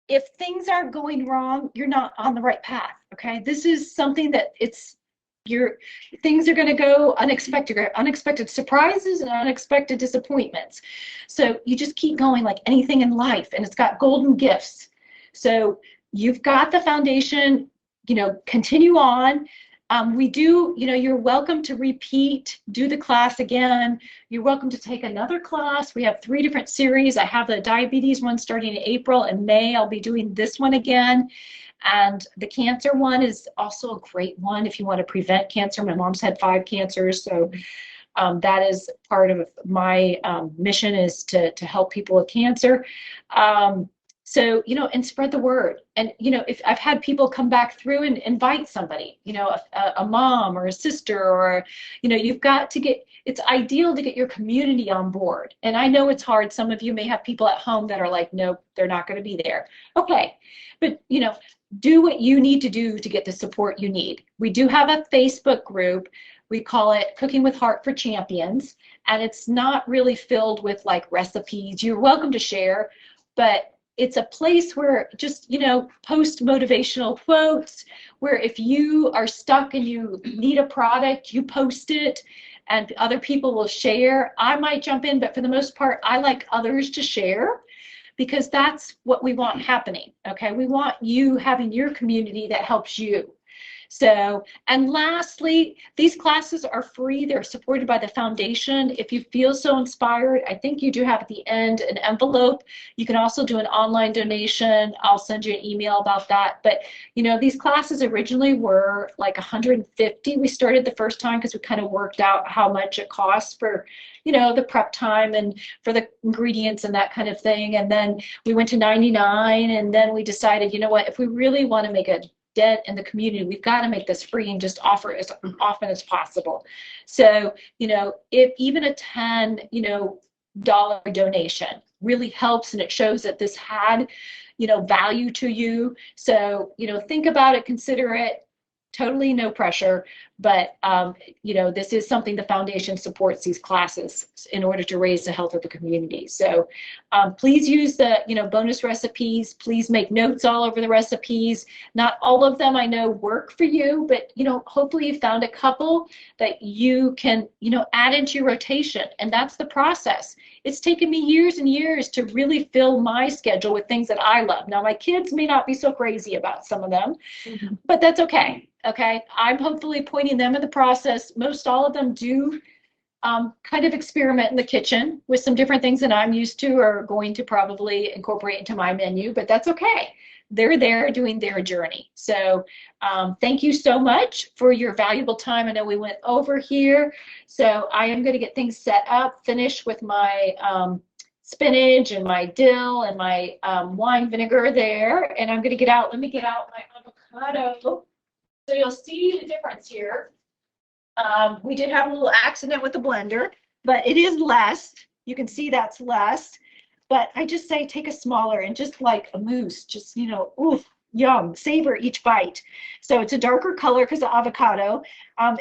if things aren't going wrong, you're not on the right path. Okay. This is something that things are going to go unexpected surprises and unexpected disappointments. So you just keep going like anything in life, and it's got golden gifts. So you've got the foundation, continue on. We do, you're welcome to repeat, do the class again. You're welcome to take another class. We have 3 different series. I have the diabetes one starting in April, and May I'll be doing this one again. And the cancer one is also a great one if you want to prevent cancer. My mom's had 5 cancers, so that is part of my mission, is to help people with cancer. So, and spread the word. And, if I've had people come back through and invite somebody, a mom or a sister, or, you've got to it's ideal to get your community on board. And I know it's hard. Some of you may have people at home that are like, nope, they're not going to be there. Okay. But, do what you need to do to get the support you need. We do have a Facebook group. We call it Cooking with Heart for Champions. And it's not really filled with like recipes. You're welcome to share, but it's a place where just, post motivational quotes, where if you are stuck and you need a product, you post it and other people will share. I might jump in, but for the most part, I like others to share, because that's what we want happening. Okay. We want you having your community that helps you. So, and lastly, these classes are free. They're supported by the foundation. If you feel so inspired, I think you do have at the end an envelope. You can also do an online donation. I'll send you an email about that. But, these classes originally were like $150. We started the first time because we kind of worked out how much it costs for, the prep time and for the ingredients and that kind of thing. And then we went to $99, and then we decided, if we really want to make a dent in the community, we've got to make this free and just offer it as often as possible. So, if even a $10, dollar donation really helps, and it shows that this had, value to you. So, think about it, consider it. Totally no pressure, but this is something the foundation supports, these classes, in order to raise the health of the community. So please use the bonus recipes. Please make notes all over the recipes. Not all of them I know work for you, but hopefully you found a couple that you can add into your rotation. And that's the process. It's taken me years and years to really fill my schedule with things that I love. Now my kids may not be so crazy about some of them, but that's okay. Okay, I'm hopefully pointing them in the process. Most all of them do kind of experiment in the kitchen with some different things that I'm used to or going to probably incorporate into my menu, but that's okay. they're there doing their journey. So thank you so much for your valuable time. I know we went over here. So I am going to get things set up, finish with my spinach and my dill and my wine vinegar there. And I'm going to get out, let me get out my avocado. So you'll see the difference here. We did have a little accident with the blender, but it is less. You can see that's less. But I just say take a smaller and just like a mousse, just, you know, oof, yum, savor each bite. So it's a darker color because of avocado.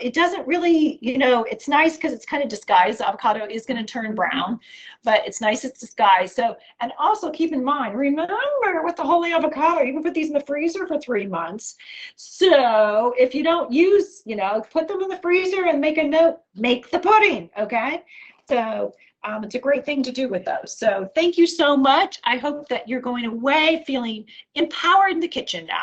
It doesn't really, you know, it's nice because it's kind of disguised. The avocado is going to turn brown, but it's nice it's disguised. So, and also keep in mind, remember with the holy avocado, you can put these in the freezer for 3 months. So if you don't use, you know, put them in the freezer and make a note, make the pudding, okay? So it's a great thing to do with those. So thank you so much. I hope that you're going away feeling empowered in the kitchen now.